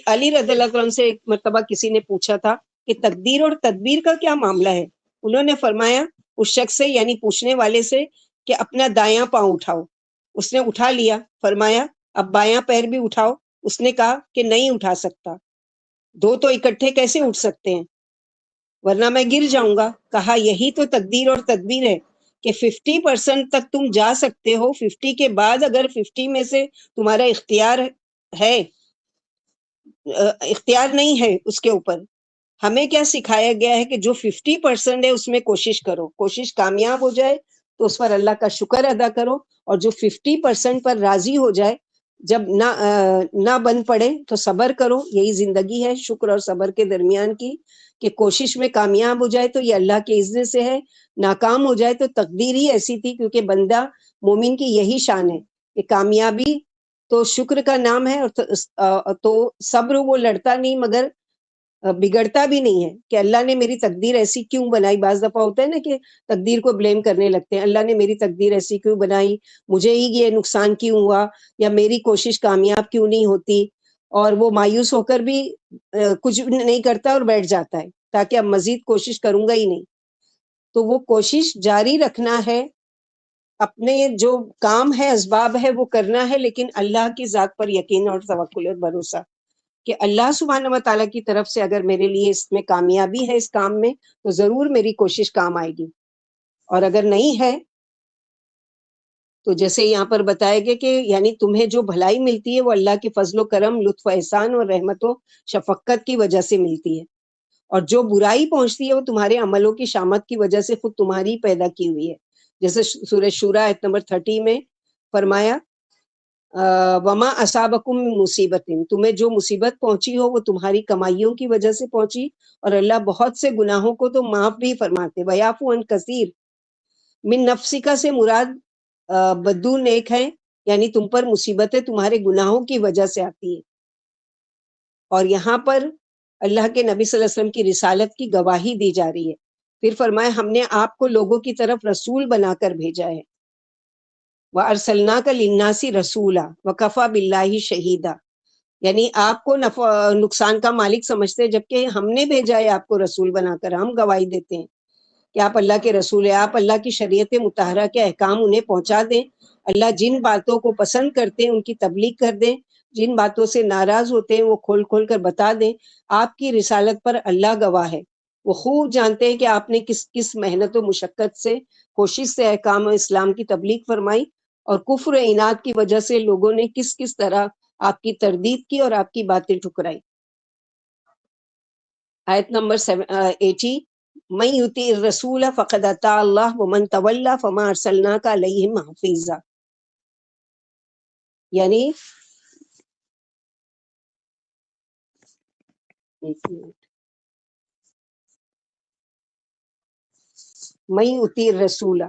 علی رضی اللہ عنہ سے ایک مرتبہ کسی نے پوچھا تھا کہ تقدیر اور تدبیر کا کیا معاملہ ہے؟ انہوں نے فرمایا اس شخص سے، یعنی پوچھنے والے سے، کہ اپنا دایاں پاؤں اٹھاؤ. اس نے اٹھا لیا. فرمایا اب بایاں پیر بھی اٹھاؤ. اس نے کہا کہ نہیں اٹھا سکتا. دو تو اکٹھے کیسے اٹھ سکتے ہیں، ورنہ میں گر جاؤں گا. کہا یہی تو تقدیر اور تدبیر ہے کہ 50% تک تم جا سکتے ہو، 50 کے بعد اگر 50 میں سے تمہارا اختیار ہے، اختیار نہیں ہے اس کے اوپر. ہمیں کیا سکھایا گیا ہے کہ جو 50% ہے اس میں کوشش کرو، کوشش کامیاب ہو جائے تو اس پر اللہ کا شکر ادا کرو، اور جو 50% پر راضی ہو جائے، جب نہ بن پڑے تو صبر کرو. یہی زندگی ہے شکر اور صبر کے درمیان کی، کہ کوشش میں کامیاب ہو جائے تو یہ اللہ کے اذن سے ہے، ناکام ہو جائے تو تقدیر ہی ایسی تھی. کیونکہ بندہ مومن کی یہی شان ہے کہ کامیابی تو شکر کا نام ہے، اور تو صبر وہ لڑتا نہیں مگر بگڑتا بھی نہیں ہے کہ اللہ نے میری تقدیر ایسی کیوں بنائی. بعض دفعہ ہوتا ہے نا کہ تقدیر کو بلیم کرنے لگتے ہیں، اللہ نے میری تقدیر ایسی کیوں بنائی، مجھے ہی یہ نقصان کیوں ہوا، یا میری کوشش کامیاب کیوں نہیں ہوتی. اور وہ مایوس ہو کر بھی کچھ نہیں کرتا اور بیٹھ جاتا ہے تاکہ اب مزید کوشش کروں گا ہی نہیں. تو وہ کوشش جاری رکھنا ہے، اپنے جو کام ہے اسباب ہے وہ کرنا ہے، لیکن اللہ کی ذات پر یقین اور توکل اور بھروسہ کہ اللہ سبحانہ و تعالیٰ کی طرف سے اگر میرے لیے اس میں کامیابی ہے اس کام میں تو ضرور میری کوشش کام آئے گی. اور اگر نہیں ہے تو جیسے یہاں پر بتایا گیا کہ یعنی تمہیں جو بھلائی ملتی ہے وہ اللہ کے فضل و کرم، لطف و احسان اور رحمت و شفقت کی وجہ سے ملتی ہے، اور جو برائی پہنچتی ہے وہ تمہارے عملوں کی شامت کی وجہ سے خود تمہاری پیدا کی ہوئی ہے. جیسے سورہ شورا آیت نمبر 30 میں فرمایا وما اصابکم مصیبت، تمہیں جو مصیبت پہنچی ہو وہ تمہاری کمائیوں کی وجہ سے پہنچی، اور اللہ بہت سے گناہوں کو تو معاف بھی فرماتے. ویعفو عن کثیر. من نفسکا سے مراد بدو نیک ہے، یعنی تم پر مصیبتیں تمہارے گناہوں کی وجہ سے آتی ہیں. اور یہاں پر اللہ کے نبی صلی اللہ علیہ وسلم کی رسالت کی گواہی دی جا رہی ہے. پھر فرمایا ہم نے آپ کو لوگوں کی طرف رسول بنا کر بھیجا ہے. وَأَرْسَلْنَاكَ لِلنَّاسِ رَسُولًا وَكَفَى بِاللَّهِ شَهِيدًا، یعنی آپ کو نقصان کا مالک سمجھتے ہیں، جبکہ ہم نے بھیجا ہے آپ کو رسول بنا کر. ہم گواہی دیتے ہیں کہ آپ اللہ کے رسول ہیں، آپ اللہ کی شریعت مطہرہ کے احکام انہیں پہنچا دیں. اللہ جن باتوں کو پسند کرتے ہیں ان کی تبلیغ کر دیں، جن باتوں سے ناراض ہوتے ہیں وہ کھول کھول کر بتا دیں. آپ کی رسالت پر اللہ گواہ ہے، وہ خوب جانتے ہیں کہ آپ نے کس کس محنت و مشقت سے، کوشش سے احکام اسلام کی تبلیغ فرمائی، اور کفر و عناد کی وجہ سے لوگوں نے کس کس طرح آپ کی تردید کی اور آپ کی باتیں ٹھکرائی. آیت نمبر 80 من یطیع الرسول فقد اطاع اللہ ومن تولی فما ارسلناک علیہم حفیظا، یعنی من یطیع الرسول،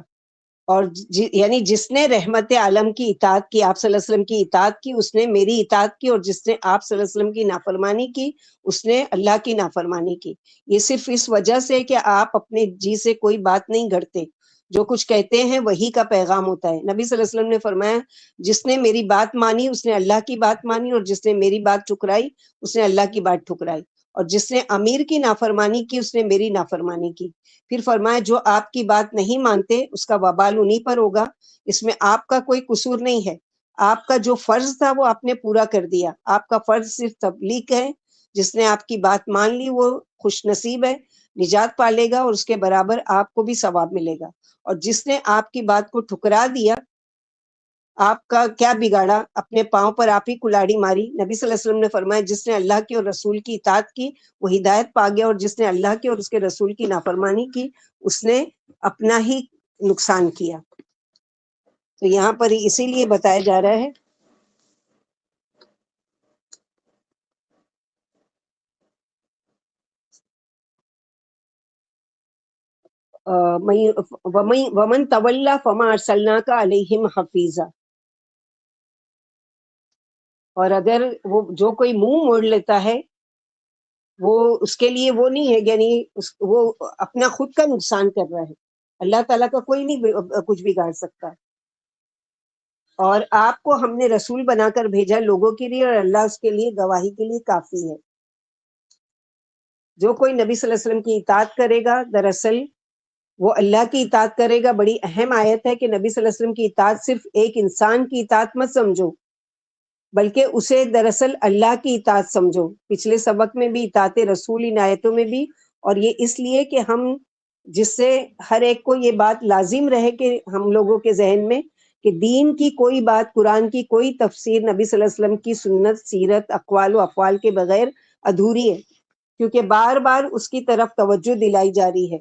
اور یعنی جس نے رحمت عالم کی اطاعت کی، آپ صلی اللہ علیہ وسلم کی اطاعت کی، اس نے میری اطاعت کی، اور جس نے آپ صلی اللہ علیہ وسلم کی نافرمانی کی اس نے اللہ کی نافرمانی کی. یہ صرف اس وجہ سے کہ آپ اپنے جی سے کوئی بات نہیں گھڑتے، جو کچھ کہتے ہیں وہی کا پیغام ہوتا ہے. نبی صلی اللہ علیہ وسلم نے فرمایا جس نے میری بات مانی اس نے اللہ کی بات مانی، اور جس نے میری بات ٹھکرائی اس نے اللہ کی بات ٹھکرائی، اور جس نے امیر کی نافرمانی کی اس نے میری نافرمانی کی. پھر فرمایا جو آپ کی بات نہیں مانتے اس کا وبال انہی پر ہوگا، اس میں آپ کا کوئی قصور نہیں ہے. آپ کا جو فرض تھا وہ آپ نے پورا کر دیا. آپ کا فرض صرف تبلیغ ہے. جس نے آپ کی بات مان لی وہ خوش نصیب ہے، نجات پالے گا، اور اس کے برابر آپ کو بھی ثواب ملے گا. اور جس نے آپ کی بات کو ٹھکرا دیا، آپ کا کیا بگاڑا، اپنے پاؤں پر آپ ہی کلاڑی ماری. نبی صلی اللہ علیہ وسلم نے فرمایا جس نے اللہ کی اور رسول کی اطاعت کی وہ ہدایت پا گیا، اور جس نے اللہ کی اور اس کے رسول کی نافرمانی کی اس نے اپنا ہی نقصان کیا. تو یہاں پر اسی لیے بتایا جا رہا ہے ومن تولی فما ارسلناک علیہم حفیظا، اور اگر وہ جو کوئی منہ موڑ لیتا ہے وہ اس کے لیے وہ نہیں ہے، یعنی وہ اپنا خود کا نقصان کر رہا ہے. اللہ تعالیٰ کا کوئی نہیں کچھ بگاڑ سکتا. اور آپ کو ہم نے رسول بنا کر بھیجا لوگوں کے لیے، اور اللہ اس کے لیے گواہی کے لیے کافی ہے. جو کوئی نبی صلی اللہ علیہ وسلم کی اطاعت کرے گا دراصل وہ اللہ کی اطاعت کرے گا. بڑی اہم آیت ہے کہ نبی صلی اللہ علیہ وسلم کی اطاعت صرف ایک انسان کی اطاعت مت سمجھو، بلکہ اسے دراصل اللہ کی اطاعت سمجھو. پچھلے سبق میں بھی اطاعت رسول ان آیتوں میں بھی، اور یہ اس لیے کہ ہم جس سے ہر ایک کو یہ بات لازم رہے کہ ہم لوگوں کے ذہن میں کہ دین کی کوئی بات، قرآن کی کوئی تفسیر نبی صلی اللہ علیہ وسلم کی سنت، سیرت، اقوال و افعال کے بغیر ادھوری ہے، کیونکہ بار بار اس کی طرف توجہ دلائی جا رہی ہے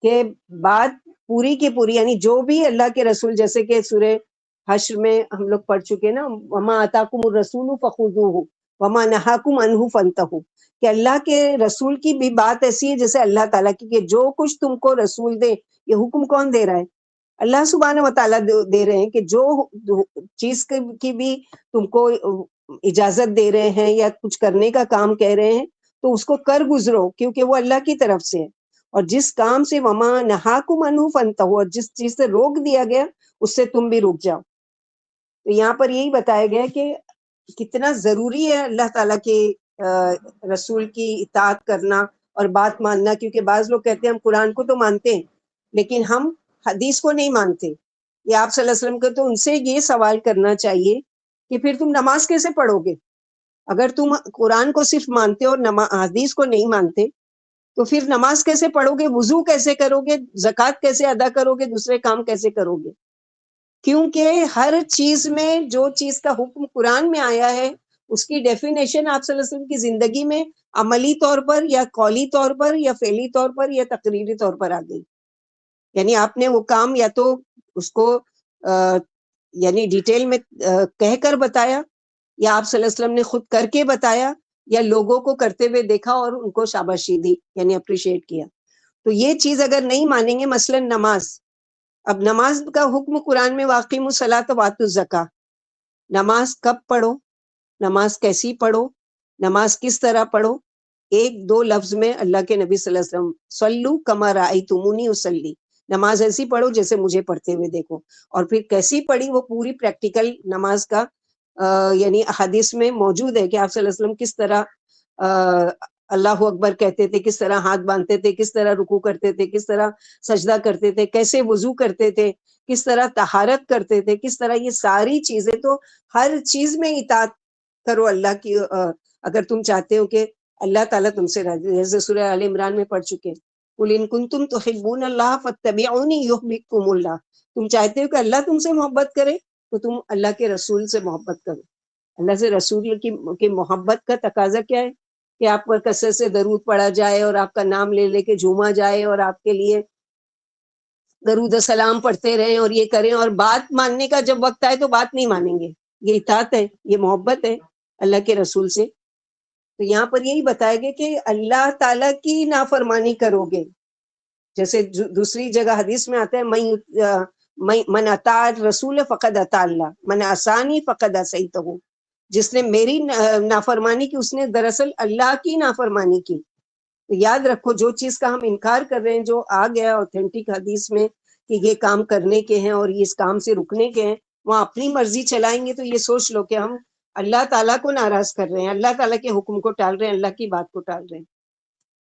کہ بات پوری کی پوری، یعنی جو بھی اللہ کے رسول، جیسے کہ سورہ حشر میں ہم لوگ پڑھ چکے نا، وما آتاکم الرسول فخذوہ وما نہاکم عنہ فانتہوا، کہ اللہ کے رسول کی بھی بات ایسی ہے جیسے اللہ تعالیٰ کی، کہ جو کچھ تم کو رسول دے، یہ حکم کون دے رہا ہے؟ اللہ سبحانہ و تعالیٰ دے رہے ہیں کہ جو چیز کی بھی تم کو اجازت دے رہے ہیں یا کچھ کرنے کا کام کہہ رہے ہیں تو اس کو کر گزرو، کیونکہ وہ اللہ کی طرف سے ہے. اور جس کام سے وما نہاکم عنہ فانتہوا، اور جس چیز سے روک دیا گیا اس سے تم بھی رک جاؤ. تو یہاں پر یہی بتایا گیا کہ کتنا ضروری ہے اللہ تعالیٰ کے رسول کی اطاعت کرنا اور بات ماننا، کیونکہ بعض لوگ کہتے ہیں ہم قرآن کو تو مانتے ہیں لیکن ہم حدیث کو نہیں مانتے. یا آپ صلی اللہ علیہ وسلم کو تو ان سے یہ سوال کرنا چاہیے کہ پھر تم نماز کیسے پڑھو گے؟ اگر تم قرآن کو صرف مانتے اور حدیث کو نہیں مانتے تو پھر نماز کیسے پڑھو گے، وضو کیسے کرو گے، زکوٰۃ کیسے ادا کرو گے، دوسرے کام کیسے کرو گے؟ کیونکہ ہر چیز میں جو چیز کا حکم قرآن میں آیا ہے اس کی ڈیفینیشن آپ صلی اللہ علیہ وسلم کی زندگی میں عملی طور پر یا قولی طور پر یا فعلی طور پر یا تقریری طور پر آ گئی. یعنی آپ نے وہ کام یا تو اس کو یعنی ڈیٹیل میں کہہ کر بتایا، یا آپ صلی اللہ علیہ وسلم نے خود کر کے بتایا، یا لوگوں کو کرتے ہوئے دیکھا اور ان کو شاباشی دی، یعنی اپریشیٹ کیا. تو یہ چیز اگر نہیں مانیں گے، مثلا نماز، اب نماز کا حکم قرآن میں واقیم الصلاۃ وآتوا الزکاۃ، نماز کب پڑھو، نماز کیسی پڑھو، نماز کس طرح پڑھو، ایک دو لفظ میں اللہ کے نبی صلی اللہ علیہ وسلم صلو کما رأیتمونی اصلی، نماز ایسی پڑھو جیسے مجھے پڑھتے ہوئے دیکھو. اور پھر کیسی پڑھی وہ پوری پریکٹیکل نماز کا یعنی احادیث میں موجود ہے کہ آپ صلی اللہ علیہ وسلم کس طرح اللہ اکبر کہتے تھے، کس طرح ہاتھ باندھتے تھے، کس طرح رکوع کرتے تھے، کس طرح سجدہ کرتے تھے، کیسے وضو کرتے تھے، کس طرح طہارت کرتے تھے، کس طرح، یہ ساری چیزیں. تو ہر چیز میں اطاعت کرو اللہ کی اگر تم چاہتے ہو کہ اللہ تعالیٰ تم سے راضی. جیسے سورہ آل عمران میں پڑھ چکے، قل ان کنتم تحبون اللہ فاتبعونی یحببکم اللہ، تم چاہتے ہو کہ اللہ تم سے محبت کرے تو تم اللہ کے رسول سے محبت کرو. اللہ سے رسول کی محبت کا تقاضا کیا ہے کہ آپ پر کثرت سے درود پڑھا جائے اور آپ کا نام لے لے کے جھوما جائے اور آپ کے لیے درود و سلام پڑھتے رہیں اور یہ کریں، اور بات ماننے کا جب وقت آئے تو بات نہیں مانیں گے. یہ اطاعت ہے، یہ محبت ہے اللہ کے رسول سے. تو یہاں پر یہی بتایا گیا کہ اللہ تعالیٰ کی نافرمانی کرو گے، جیسے دوسری جگہ حدیث میں آتا ہے من اطاع رسول فقد اطاع اللہ، من عصانی فقد عصیتہ، جس نے میری نافرمانی کی اس نے دراصل اللہ کی نافرمانی کی. تو یاد رکھو جو چیز کا ہم انکار کر رہے ہیں، جو آ گیا اوتھینٹک حدیث میں کہ یہ کام کرنے کے ہیں اور اس کام سے رکنے کے ہیں، وہاں اپنی مرضی چلائیں گے تو یہ سوچ لو کہ ہم اللہ تعالیٰ کو ناراض کر رہے ہیں، اللہ تعالیٰ کے حکم کو ٹال رہے ہیں، اللہ کی بات کو ٹال رہے ہیں.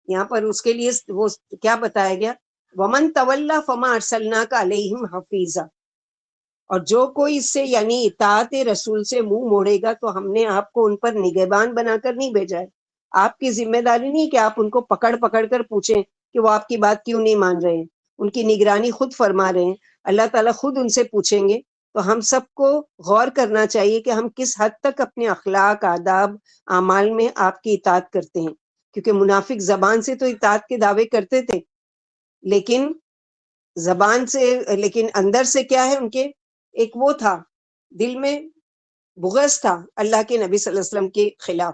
یہاں پر اس کے لیے وہ کیا بتایا گیا، ومن تولی فما ارسلناک علیہم حفیظا، اور جو کوئی اس سے یعنی اطاعت رسول سے منہ موڑے گا تو ہم نے آپ کو ان پر نگہبان بنا کر نہیں بھیجا ہے. آپ کی ذمہ داری نہیں کہ آپ ان کو پکڑ پکڑ کر پوچھیں کہ وہ آپ کی بات کیوں نہیں مان رہے ہیں. ان کی نگرانی خود فرما رہے ہیں، اللہ تعالیٰ خود ان سے پوچھیں گے. تو ہم سب کو غور کرنا چاہیے کہ ہم کس حد تک اپنے اخلاق، آداب، اعمال میں آپ کی اطاعت کرتے ہیں. کیونکہ منافق زبان سے تو اطاعت کے دعوے کرتے تھے، لیکن زبان سے، لیکن اندر سے کیا ہے ان کے، ایک وہ تھا دل میں بغض تھا اللہ کے نبی صلی اللہ علیہ وسلم کے خلاف.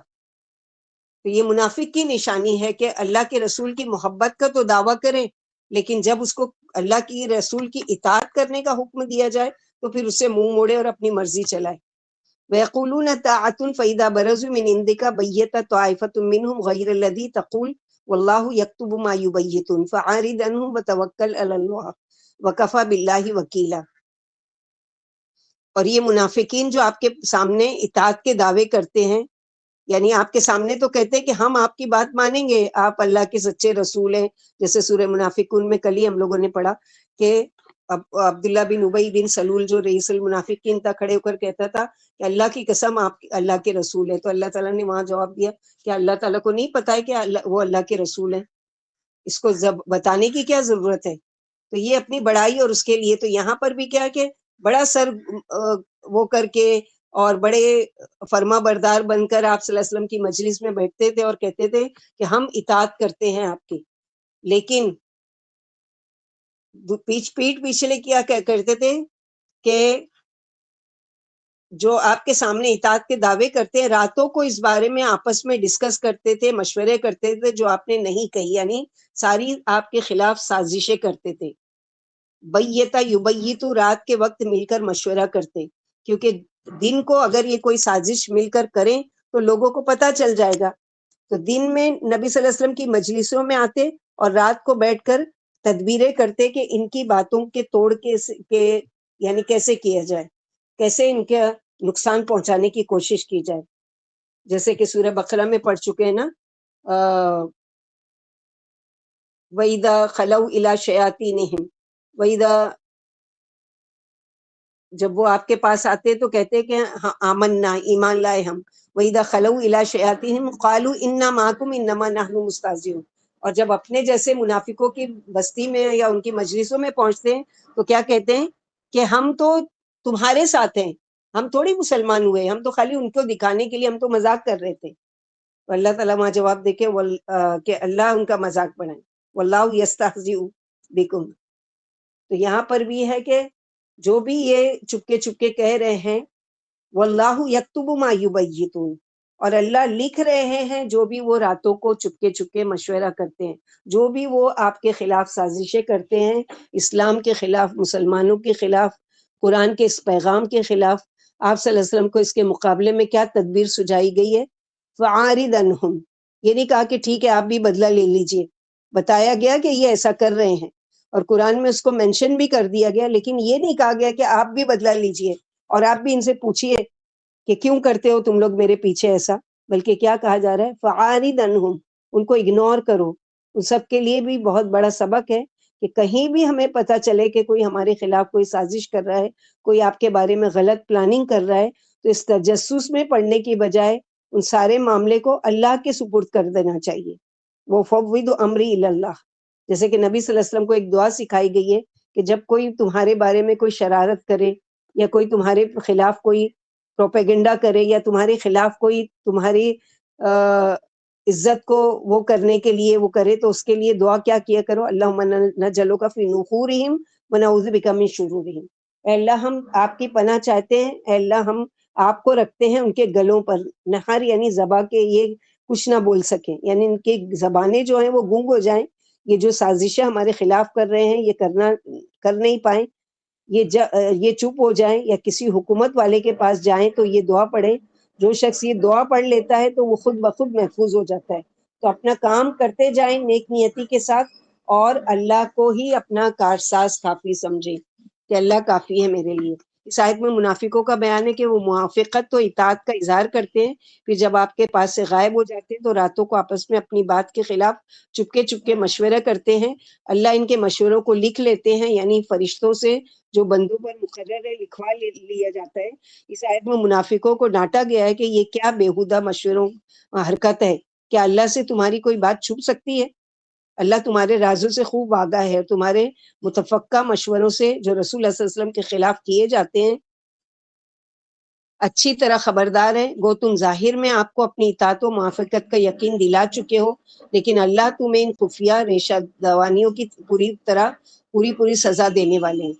تو یہ منافق کی نشانی ہے کہ اللہ کے رسول کی محبت کا تو دعویٰ کریں، لیکن جب اس کو اللہ کی رسول کی اطاعت کرنے کا حکم دیا جائے تو پھر اس سے منہ موڑے اور اپنی مرضی چلائے. وَيَقُولُونَ طَاعَةٌ فَإِذَا بَرَزُوا مِنْ عِنْدِكَ بَيَّتَ طَائِفَةٌ مِّنْهُمْ غَيْرَ الَّذِي تَقُولُ وَاللَّهُ يَكْتُبُ مَا يُبَيِّتُونَ فَأَعْرِضْ عَنْهُمْ وَتَوَكَّلْ عَلَى اللَّهِ وَكَفَى بِاللَّهِ وَكِيلًا. اور یہ منافقین جو آپ کے سامنے اطاعت کے دعوے کرتے ہیں، یعنی آپ کے سامنے تو کہتے ہیں کہ ہم آپ کی بات مانیں گے، آپ اللہ کے سچے رسول ہیں، جیسے سورہ منافقون میں کل ہی ہم لوگوں نے پڑھا کہ عبداللہ بن ابی بن سلول جو رئیس المنافقین تھا کھڑے ہو کر کہتا تھا کہ اللہ کی قسم آپ اللہ کے رسول ہے، تو اللہ تعالیٰ نے وہاں جواب دیا کہ اللہ تعالیٰ کو نہیں پتا ہے کہ وہ اللہ کے رسول ہیں، اس کو بتانے کی کیا ضرورت ہے؟ تو یہ اپنی بڑائی اور اس کے لیے، تو یہاں پر بھی کیا کہ بڑا سر وہ کر کے اور بڑے فرما بردار بن کر آپ صلی اللہ علیہ وسلم کی مجلس میں بیٹھتے تھے اور کہتے تھے کہ ہم اطاعت کرتے ہیں آپ کی، لیکن پیٹھ پیچھے کیا کرتے تھے کہ جو آپ کے سامنے اطاعت کے دعوے کرتے ہیں راتوں کو اس بارے میں آپس میں ڈسکس کرتے تھے، مشورے کرتے تھے جو آپ نے نہیں کہی، یعنی ساری آپ کے خلاف سازشیں کرتے تھے۔ بیتا یبیتو، رات کے وقت مل کر مشورہ کرتے، کیونکہ دن کو اگر یہ کوئی سازش مل کر کریں تو لوگوں کو پتہ چل جائے گا، تو دن میں نبی صلی اللہ علیہ وسلم کی مجلسوں میں آتے اور رات کو بیٹھ کر تدبیریں کرتے کہ ان کی باتوں کے توڑ کے یعنی کیسے کیا جائے، کیسے ان کا نقصان پہنچانے کی کوشش کی جائے، جیسے کہ سورہ بقرہ میں پڑھ چکے ہیں نا، وَإِذَا خَلَوْا إِلَىٰ شَيَاطِينِهِمْ، وَإِذَا، جب وہ آپ کے پاس آتے تو کہتے کہ آمنا، ایمان لائے ہم، وَإِذَا خَلَوْا إِلَىٰ شَيَاطِينِهِمْ قَالُوا إِنَّا مَعَكُمْ إِنَّمَا نَحْنُ مُسْتَهْزِئُونَ، اور جب اپنے جیسے منافقوں کی بستی میں یا ان کی مجلسوں میں پہنچتے ہیں تو کیا کہتے ہیں کہ ہم تو تمہارے ساتھ ہیں، ہم تھوڑی مسلمان ہوئے، ہم تو خالی ان کو دکھانے کے لیے ہم تو مذاق کر رہے تھے۔ تو اللہ تعالیٰ وہاں جواب دے کہ اللہ ان کا مذاق بنائے، واللہ یستہزئ بکم۔ تو یہاں پر بھی ہے کہ جو بھی یہ چپکے کہہ رہے ہیں، واللہ یکتب ما یبیتون، اور اللہ لکھ رہے ہیں جو بھی وہ راتوں کو چپکے مشورہ کرتے ہیں، جو بھی وہ آپ کے خلاف سازشیں کرتے ہیں، اسلام کے خلاف، مسلمانوں کے خلاف، قرآن کے اس پیغام کے خلاف، آپ صلی اللہ علیہ وسلم کو اس کے مقابلے میں کیا تدبیر سجائی گئی ہے؟ فَعَارِضْ عَنْهُمْ، یہ نہیں کہا کہ ٹھیک ہے آپ بھی بدلہ لے لیجئے، بتایا گیا کہ یہ ایسا کر رہے ہیں اور قرآن میں اس کو مینشن بھی کر دیا گیا، لیکن یہ نہیں کہا گیا کہ آپ بھی بدلہ لیجئے اور آپ بھی ان سے پوچھئے کہ کیوں کرتے ہو تم لوگ میرے پیچھے ایسا، بلکہ کیا کہا جا رہا ہے؟ فَعَارِضْ عَنْهُمْ، ان کو اگنور کرو۔ ان سب کے لیے بھی بہت بڑا سبق ہے کہ کہیں بھی ہمیں پتہ چلے کہ کوئی ہمارے خلاف کوئی سازش کر رہا ہے، کوئی آپ کے بارے میں غلط پلاننگ کر رہا ہے، تو اس تجسس میں پڑنے کی بجائے ان سارے معاملے کو اللہ کے سپرد کر دینا چاہیے۔ وہ فوّض امری الی اللہ، جیسے کہ نبی صلی اللہ علیہ وسلم کو ایک دعا سکھائی گئی ہے کہ جب کوئی تمہارے بارے میں کوئی شرارت کرے یا کوئی تمہارے خلاف کوئی پروپیگنڈا کرے یا تمہارے خلاف کوئی تمہاری عزت کو وہ کرنے کے لیے وہ کرے، تو اس کے لیے دعا کیا کرو؟ اللہم نجعلک فی نحورہم ونعوذ بک من شرورہم، اے اللہ ہم آپ کی پناہ چاہتے ہیں، اے اللہ ہم آپ کو رکھتے ہیں ان کے گلوں پر، نحر یعنی زباں کے یہ کچھ نہ بول سکیں، یعنی ان کی زبانیں جو ہیں وہ گونگ ہو جائیں، یہ جو سازشیں ہمارے خلاف کر رہے ہیں یہ کر نہیں پائیں، یہ چپ ہو جائیں یا کسی حکومت والے کے پاس جائیں تو یہ دعا پڑھیں۔ جو شخص یہ دعا پڑھ لیتا ہے تو وہ خود بخود محفوظ ہو جاتا ہے۔ تو اپنا کام کرتے جائیں نیک نیتی کے ساتھ، اور اللہ کو ہی اپنا کارساز کافی سمجھیں کہ اللہ کافی ہے میرے لیے۔ اس آیت میں منافقوں کا بیان ہے کہ وہ موافقت تو اطاعت کا اظہار کرتے ہیں، پھر جب آپ کے پاس سے غائب ہو جاتے ہیں تو راتوں کو آپس میں اپنی بات کے خلاف چپکے مشورہ کرتے ہیں۔ اللہ ان کے مشوروں کو لکھ لیتے ہیں، یعنی فرشتوں سے جو بندوں پر مقرر ہے لکھوا لیا جاتا ہے۔ اس آیت میں منافقوں کو ڈانٹا گیا ہے کہ یہ کیا بیہودہ مشوروں حرکت ہے، کیا اللہ سے تمہاری کوئی بات چھپ سکتی ہے؟ اللہ تمہارے رازوں سے خوب آگاہ ہے، تمہارے متفقہ مشوروں سے جو رسول اللہ صلی اللہ علیہ وسلم کے خلاف کیے جاتے ہیں اچھی طرح خبردار ہے۔ گو تم ظاہر میں آپ کو اپنی اطاعت و موافقت کا یقین دلا چکے ہو، لیکن اللہ تمہیں ان خفیہ ریشہ دوانیوں کی پوری سزا دینے والے ہیں۔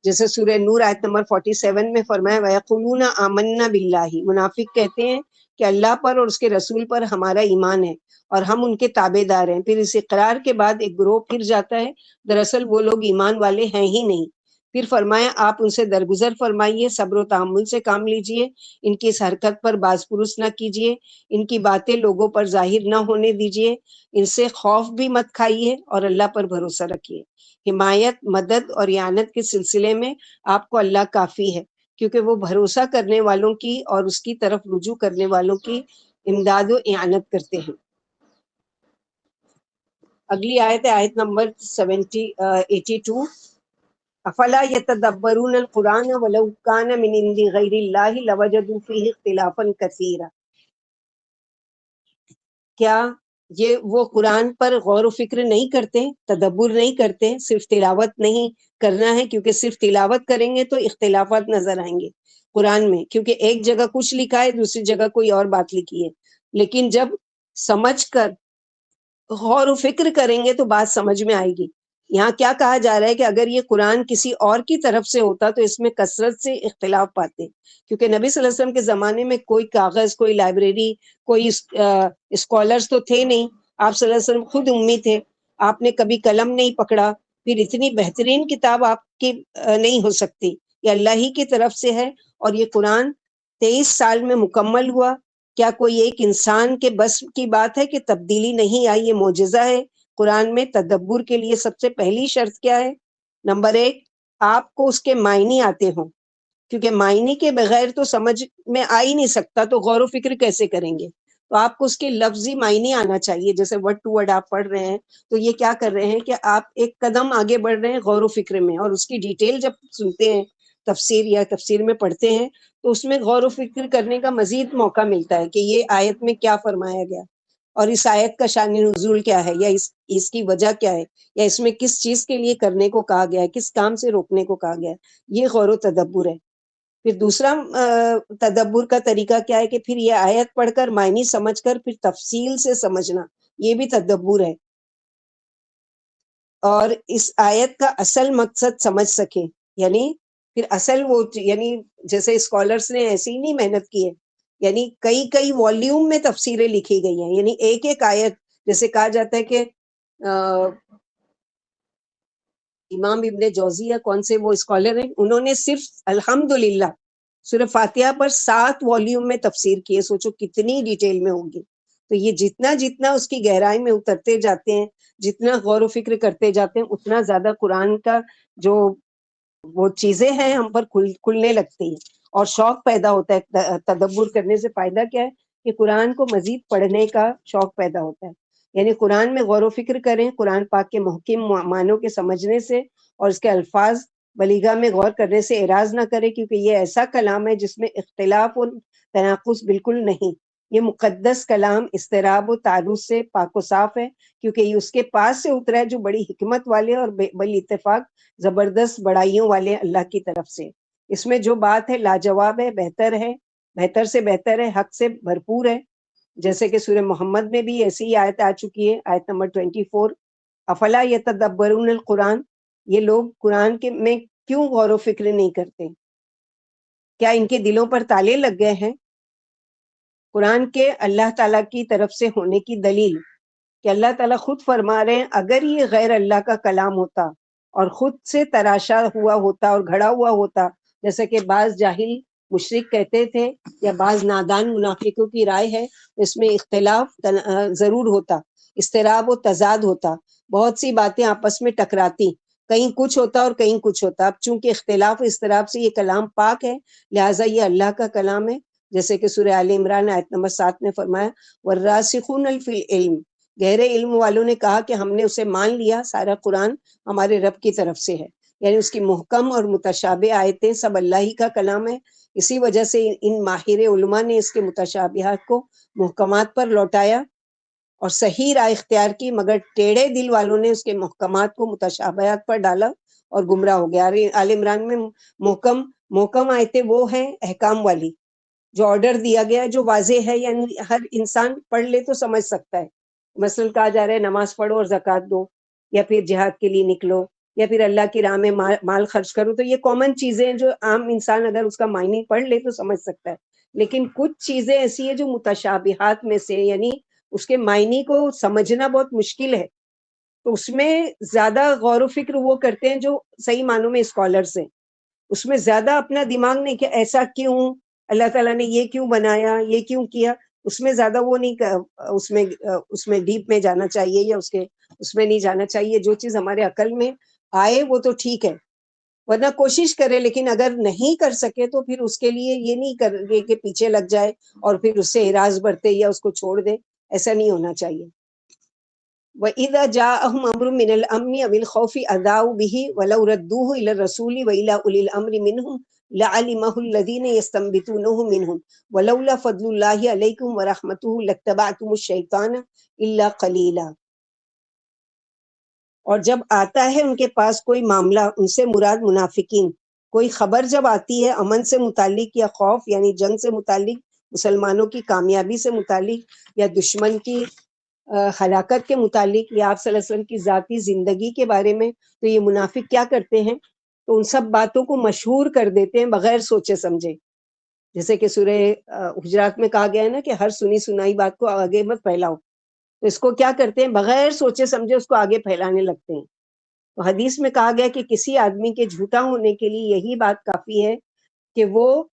جیسے سورہ نور آیت نمبر 47 میں فرمایا وَيَقُولُونَ آمَنَّا بِاللَّهِ، منافق کہتے ہیں کہ اللہ پر اور اس کے رسول پر ہمارا ایمان ہے اور ہم ان کے تابع دار ہیں، پھر اس اقرار کے بعد ایک گروہ پھر جاتا ہے، دراصل وہ لوگ ایمان والے ہیں ہی نہیں۔ پھر فرمایا آپ ان سے درگزر فرمائیے، صبر و تحمل سے کام لیجئے، ان کی اس حرکت پر باز پرس نہ کیجئے، ان کی باتیں لوگوں پر ظاہر نہ ہونے دیجئے، ان سے خوف بھی مت کھائیے اور اللہ پر بھروسہ رکھیے۔ حمایت، مدد اور اعانت کے سلسلے میں آپ کو اللہ کافی ہے، کیونکہ وہ بھروسہ کرنے والوں کی اور اس کی طرف رجوع کرنے والوں کی امداد و اعانت کرتے ہیں۔ اگلی آیت ہے آیت نمبر 82، افلا یتدبرون القرآن ولو کان من عند غیر اللہ لوجدوا فیہ اختلافا کثیرا. کیا یہ وہ قرآن پر غور و فکر نہیں کرتے، تدبر نہیں کرتے؟ صرف تلاوت نہیں کرنا ہے، کیونکہ صرف تلاوت کریں گے تو اختلافات نظر آئیں گے قرآن میں، کیونکہ ایک جگہ کچھ لکھا ہے، دوسری جگہ کوئی اور بات لکھی ہے. لیکن جب سمجھ کر غور و فکر کریں گے تو بات سمجھ میں آئے گی. یہاں کیا کہا جا رہا ہے کہ اگر یہ قرآن کسی اور کی طرف سے ہوتا تو اس میں کثرت سے اختلاف پاتے، کیونکہ نبی صلی اللہ علیہ وسلم کے زمانے میں کوئی کاغذ، کوئی لائبریری، کوئی اسکالرز تو تھے نہیں. آپ صلی اللہ علیہ وسلم خود امی تھے، آپ نے کبھی قلم نہیں پکڑا. پھر اتنی بہترین کتاب آپ کی نہیں ہو سکتی، یہ اللہ ہی کی طرف سے ہے. اور یہ قرآن 23 سال میں مکمل ہوا. کیا کوئی ایک انسان کے بس کی بات ہے کہ تبدیلی نہیں آئی؟ یہ معجزہ ہے. قرآن میں تدبر کے لیے سب سے پہلی شرط کیا ہے؟ نمبر 1، آپ کو اس کے معنی آتے ہوں، کیونکہ معنی کے بغیر تو سمجھ میں آ ہی نہیں سکتا، تو غور و فکر کیسے کریں گے؟ تو آپ کو اس کے لفظی معنی آنا چاہیے. جیسے ورڈ ٹو ورڈ آپ پڑھ رہے ہیں تو یہ کیا کر رہے ہیں کہ آپ ایک قدم آگے بڑھ رہے ہیں غور و فکر میں، اور اس کی ڈیٹیل جب سنتے ہیں تفسیر یا تفسیر میں پڑھتے ہیں تو اس میں غور و فکر کرنے کا مزید موقع ملتا ہے کہ یہ آیت میں کیا فرمایا گیا، اور اس آیت کا شان نزول کیا ہے، یا اس کی وجہ کیا ہے، یا اس میں کس چیز کے لیے کرنے کو کہا گیا ہے، کس کام سے روکنے کو کہا گیا ہے. یہ غور و تدبر ہے. پھر دوسرا تدبر کا طریقہ کیا ہے کہ پھر یہ آیت پڑھ کر معنی سمجھ کر پھر تفصیل سے سمجھنا، یہ بھی تدبر ہے. اور اس آیت کا اصل مقصد سمجھ سکیں، یعنی پھر اصل وہ یعنی جیسے اسکالرس نے ایسی ہی نہیں محنت کی ہے، یعنی کئی کئی والیوم میں تفسیریں لکھی گئی ہیں. یعنی ایک ایک آیت، جیسے کہا جاتا ہے کہ امام ابن جوزی یا کون سے وہ اسکالر ہیں، انہوں نے صرف الحمدللہ سورہ فاتحہ پر 7 والیوم میں تفسیر کی ہے. سوچو کتنی ڈیٹیل میں ہوگی. تو یہ جتنا جتنا اس کی گہرائی میں اترتے جاتے ہیں، جتنا غور و فکر کرتے جاتے ہیں، اتنا زیادہ قرآن کا جو وہ چیزیں ہیں ہم پر کھلنے لگتی ہیں، اور شوق پیدا ہوتا ہے. تدبر کرنے سے فائدہ کیا ہے کہ قرآن کو مزید پڑھنے کا شوق پیدا ہوتا ہے. یعنی قرآن میں غور و فکر کریں، قرآن پاک کے محکم معنوں کے سمجھنے سے اور اس کے الفاظ بلیغہ میں غور کرنے سے اعراض نہ کریں، کیونکہ یہ ایسا کلام ہے جس میں اختلاف و تناقض بالکل نہیں. یہ مقدس کلام اضطراب و تعارض سے پاک و صاف ہے، کیونکہ یہ اس کے پاس سے اترا ہے جو بڑی حکمت والے اور بل اتفاق زبردست بڑائیوں والے اللہ کی طرف سے. اس میں جو بات ہے لاجواب ہے، بہتر ہے، بہتر سے بہتر ہے، حق سے بھرپور ہے. جیسے کہ سورہ محمد میں بھی ایسی ہی آیت آ چکی ہے، آیت نمبر 24، افلا یتدبرون القرآن. یہ لوگ قرآن کے میں کیوں غور و فکر نہیں کرتے؟ کیا ان کے دلوں پر تالے لگ گئے ہیں؟ قرآن کے اللہ تعالیٰ کی طرف سے ہونے کی دلیل کہ اللہ تعالیٰ خود فرما رہے ہیں اگر یہ غیر اللہ کا کلام ہوتا اور خود سے تراشا ہوا ہوتا اور گھڑا ہوا ہوتا، جیسے کہ بعض جاہل مشرک کہتے تھے یا بعض نادان منافقوں کی رائے ہے، اس میں اختلاف ضرور ہوتا، اضطراب و تضاد ہوتا، بہت سی باتیں آپس میں ٹکراتی، کہیں کچھ ہوتا اور کہیں کچھ ہوتا. اب چونکہ اختلاف و اضطراب سے یہ کلام پاک ہے، لہٰذا یہ اللہ کا کلام ہے. جیسے کہ سورہ آل عمران آیت نمبر 7 میں فرمایا والراسخون فی العلم، گہرے علم والوں نے کہا کہ ہم نے اسے مان لیا، سارا قرآن ہمارے رب کی طرف سے ہے. یعنی اس کی محکم اور متشابہ آیتیں سب اللہ ہی کا کلام ہے. اسی وجہ سے ان ماہر علماء نے اس کے متشابہات کو محکمات پر لوٹایا اور صحیح رائے اختیار کی، مگر ٹیڑے دل والوں نے اس کے محکمات کو متشابہات پر ڈالا اور گمراہ ہو گیا. آل عمران میں محکم آیتیں وہ ہیں احکام والی، جو آرڈر دیا گیا ہے، جو واضح ہے، یعنی ہر انسان پڑھ لے تو سمجھ سکتا ہے. مثلا کہا جا رہا ہے نماز پڑھو اور زکوٰۃ دو، یا پھر جہاد کے لیے نکلو، یا پھر اللہ کی راہ میں مال خرچ کرو. تو یہ کامن چیزیں ہیں جو عام انسان اگر اس کا معنی پڑھ لے تو سمجھ سکتا ہے. لیکن کچھ چیزیں ایسی ہیں جو متشابہات میں سے، یعنی اس کے معنی کو سمجھنا بہت مشکل ہے، تو اس میں زیادہ غور و فکر وہ کرتے ہیں جو صحیح معنوں میں اسکالرس ہیں. اس میں زیادہ اپنا دماغ نہیں کہ ایسا کیوں اللہ تعالیٰ نے یہ کیوں بنایا، یہ کیوں کیا، اس میں زیادہ وہ نہیں، اس میں ڈیپ میں جانا چاہیے، یا اس میں نہیں جانا چاہیے. جو چیز ہمارے عقل میں آئے وہ تو ٹھیک ہے، ورنہ کوشش کرے، لیکن اگر نہیں کر سکے تو پھر اس کے لیے یہ نہیں کرے کہ پیچھے لگ جائے اور پھر اس سے اعراض برتے یا اس کو چھوڑ دے. ایسا نہیں ہونا چاہیے. وَإِذَا جَاءَهُمْ أَمْرٌ مِّنَ الْأَمْنِ أَوِ الْخَوْفِ أَذَاعُوا بِهِ وَلَوْ رَدُّوهُ إِلَى الرَّسُولِ وَإِلَى أُولِي الْأَمْرِ مِنْهُمْ لَعَلِمَهُ الَّذِينَ يَسْتَنبِطُونَهُ مِنْهُمْ وَلَوْلَا فَضْلُ اللَّهِ عَلَيْكُمْ وَرَحْمَتُهُ لَاتَّبَعْتُمُ الشَّيْطَانَ إِلَّا قَلِيلًا۔ اور جب آتا ہے ان کے پاس کوئی معاملہ، ان سے مراد منافقین، کوئی خبر جب آتی ہے امن سے متعلق یا خوف یعنی جنگ سے متعلق، مسلمانوں کی کامیابی سے متعلق یا دشمن کی ہلاکت کے متعلق یا آپ صلی اللہ علیہ وسلم کی ذاتی زندگی کے بارے میں، تو یہ منافق کیا کرتے ہیں؟ تو ان سب باتوں کو مشہور کر دیتے ہیں بغیر سوچے سمجھے، جیسے کہ سورہ حجرات میں کہا گیا ہے نا کہ ہر سنی سنائی بات کو آگے مت پھیلاؤ، تو اس کو کیا کرتے ہیں؟ بغیر سوچے سمجھے اس کو آگے پھیلانے لگتے ہیں۔ تو حدیث میں کہا گیا کہ کسی آدمی کے جھوٹا ہونے کے لیے یہی بات کافی ہے کہ وہ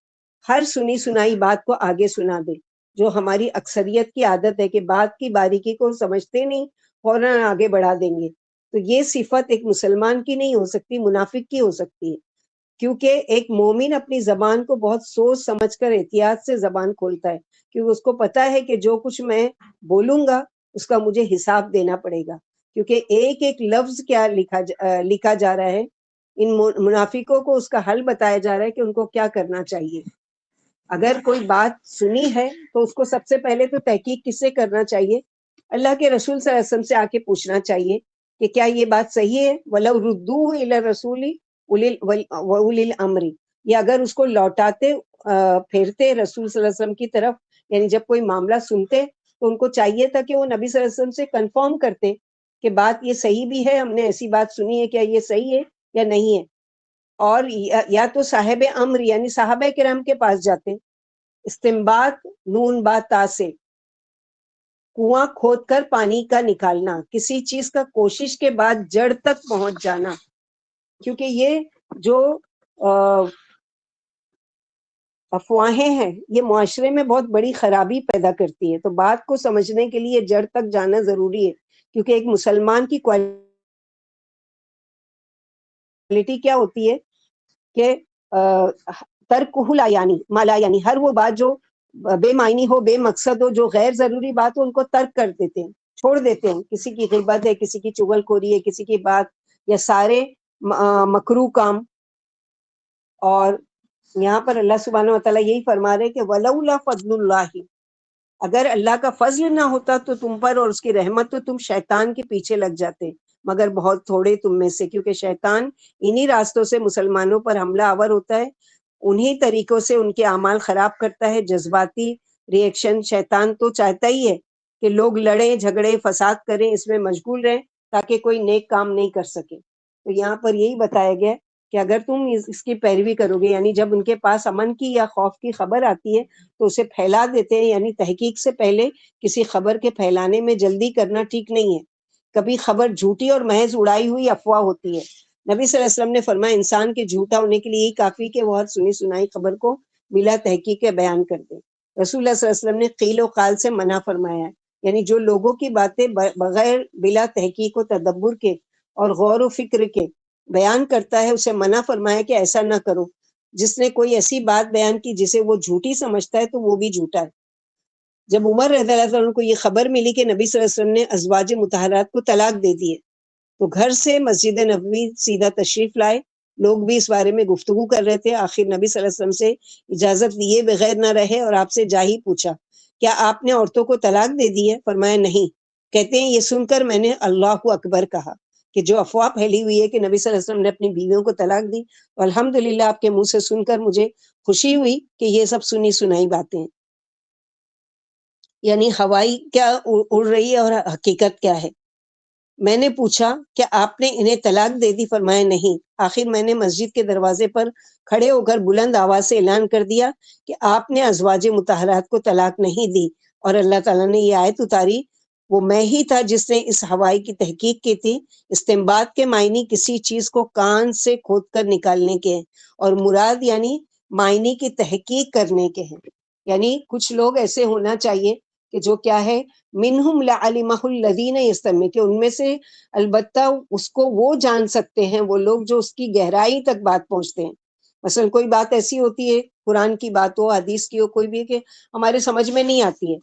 ہر سنی سنائی بات کو آگے سنا دے، جو ہماری اکثریت کی عادت ہے کہ بات کی باریکی کو سمجھتے نہیں، فوراً آگے بڑھا دیں گے۔ تو یہ صفت ایک مسلمان کی نہیں ہو سکتی، منافق کی ہو سکتی ہے، کیونکہ ایک مومن اپنی زبان کو بہت سوچ سمجھ کر احتیاط سے زبان کھولتا ہے، کیونکہ اس کو پتا ہے کہ جو کچھ میں بولوں گا اس کا مجھے حساب دینا پڑے گا، کیونکہ ایک ایک لفظ کیا لکھا جا رہا ہے، ان منافقوں کو اس کا حل بتایا جا رہا ہے کہ ان کو کیا کرنا چاہیے۔ اگر کوئی بات سنی ہے تو اس کو سب سے پہلے تو تحقیق کس سے کرنا چاہیے؟ اللہ کے رسول صلی اللہ علیہ وسلم سے آ کے پوچھنا چاہیے کہ کیا یہ بات صحیح ہے؟ وَلَوْ رُدُّوهُ إِلَى الرَّسُولِ وَأُولِي الْأَمْرِ، یا اگر اس کو لوٹاتے پھیرتے رسول صلی اللہ علیہ وسلم کی طرف، یعنی جب کوئی معاملہ سنتے تو ان کو چاہیے تھا کہ وہ نبی صلی اللہ علیہ وسلم سے کنفرم کرتے کہ بات یہ صحیح بھی ہے، ہم نے ایسی بات سنی ہے، کیا یہ صحیح ہے یا نہیں ہے، اور یا تو صاحب امر یعنی صحابہ کرام کے پاس جاتے۔ استنباط نون با تا سے کنواں کھود کر پانی کا نکالنا، کسی چیز کا کوشش کے بعد جڑ تک پہنچ جانا، کیونکہ یہ جو افواہیں ہیں یہ معاشرے میں بہت بڑی خرابی پیدا کرتی ہے، تو بات کو سمجھنے کے لیے جڑ تک جانا ضروری ہے، کیونکہ ایک مسلمان کی کوالٹی کیا ہوتی ہے کہ ترکہ لا یعنی مالا یعنی، ہر وہ بات جو بے معنی ہو، بے مقصد ہو، جو غیر ضروری بات ہو، ان کو ترک کر دیتے ہیں، چھوڑ دیتے ہیں۔ کسی کی غیبت ہے، کسی کی چغل خوری ہے، کسی کی بات، یا سارے مکروہ کام۔ اور یہاں پر اللہ سبحانہ و تعالیٰ یہی فرما رہے کہ وَلَوْلَا فَضْلُ اللَّهِ، اگر اللہ کا فضل نہ ہوتا تو تم پر اور اس کی رحمت، تو تم شیطان کے پیچھے لگ جاتے، مگر بہت تھوڑے تم میں سے، کیونکہ شیطان انہی راستوں سے مسلمانوں پر حملہ آور ہوتا ہے، انہی طریقوں سے ان کے اعمال خراب کرتا ہے، جذباتی ریئیکشن۔ شیطان تو چاہتا ہی ہے کہ لوگ لڑیں جھگڑے فساد کریں، اس میں مشغول رہیں تاکہ کوئی نیک کام نہیں کر سکے۔ تو یہاں پر یہی بتایا گیا کہ اگر تم اس کی پیروی کرو گے، یعنی جب ان کے پاس امن کی یا خوف کی خبر آتی ہے تو اسے پھیلا دیتے ہیں، یعنی تحقیق سے پہلے کسی خبر کے پھیلانے میں جلدی کرنا ٹھیک نہیں ہے۔ کبھی خبر جھوٹی اور محض اڑائی ہوئی افواہ ہوتی ہے۔ نبی صلی اللہ علیہ وسلم نے فرمایا انسان کے جھوٹا ہونے کے لیے یہی کافی کہ وہ ہر سنی سنائی خبر کو بلا تحقیق کے بیان کر دے۔ رسول اللہ صلی اللہ علیہ وسلم نے قیل و قال سے منع فرمایا ہے، یعنی جو لوگوں کی باتیں بغیر بلا تحقیق و تدبر کے اور غور و فکر کے بیان کرتا ہے، اسے منع فرمایا کہ ایسا نہ کرو۔ جس نے کوئی ایسی بات بیان کی جسے وہ جھوٹی سمجھتا ہے تو وہ بھی جھوٹا ہے۔ جب عمر رضی اللہ عنہ کو یہ خبر ملی کہ نبی صلی اللہ علیہ وسلم نے ازواج مطہرات کو طلاق دے دی ہے، تو گھر سے مسجد نبوی سیدھا تشریف لائے۔ لوگ بھی اس بارے میں گفتگو کر رہے تھے۔ آخر نبی صلی اللہ علیہ وسلم سے اجازت لیے بغیر نہ رہے اور آپ سے جا ہی پوچھا، کیا آپ نے عورتوں کو طلاق دے دی ہے؟ فرمایا نہیں۔ کہتے ہیں یہ سن کر میں نے اللہ اکبر کہا کہ جو افواہ پھیلی ہوئی ہے کہ نبی صلی اللہ علیہ وسلم نے اپنی بیویوں کو طلاق دی، تو الحمدللہ آپ کے منہ سے سن کر مجھے خوشی ہوئی کہ یہ سب سنی سنائی باتیں ہیں، یعنی ہوائی کیا اڑ رہی ہے اور حقیقت کیا ہے۔ میں نے پوچھا کہ آپ نے انہیں طلاق دے دی؟ فرمایا نہیں۔ آخر میں نے مسجد کے دروازے پر کھڑے ہو کر بلند آواز سے اعلان کر دیا کہ آپ نے ازواج مطہرات کو طلاق نہیں دی، اور اللہ تعالیٰ نے یہ آیت اتاری، وہ میں ہی تھا جس نے اس ہوائی کی تحقیق کی تھی۔ استنباط کے معنی کسی چیز کو کان سے کھود کر نکالنے کے ہیں، اور مراد یعنی معنی کی تحقیق کرنے کے ہیں۔ یعنی کچھ لوگ ایسے ہونا چاہیے کہ جو کیا ہے، منہم لعلمہ الذین یستمعون، کہ ان میں سے البتہ اس کو وہ جان سکتے ہیں وہ لوگ جو اس کی گہرائی تک بات پہنچتے ہیں۔ مثلا کوئی بات ایسی ہوتی ہے، قرآن کی بات ہو، حدیث کی ہو، کوئی بھی کہ ہمارے سمجھ میں نہیں آتی ہے،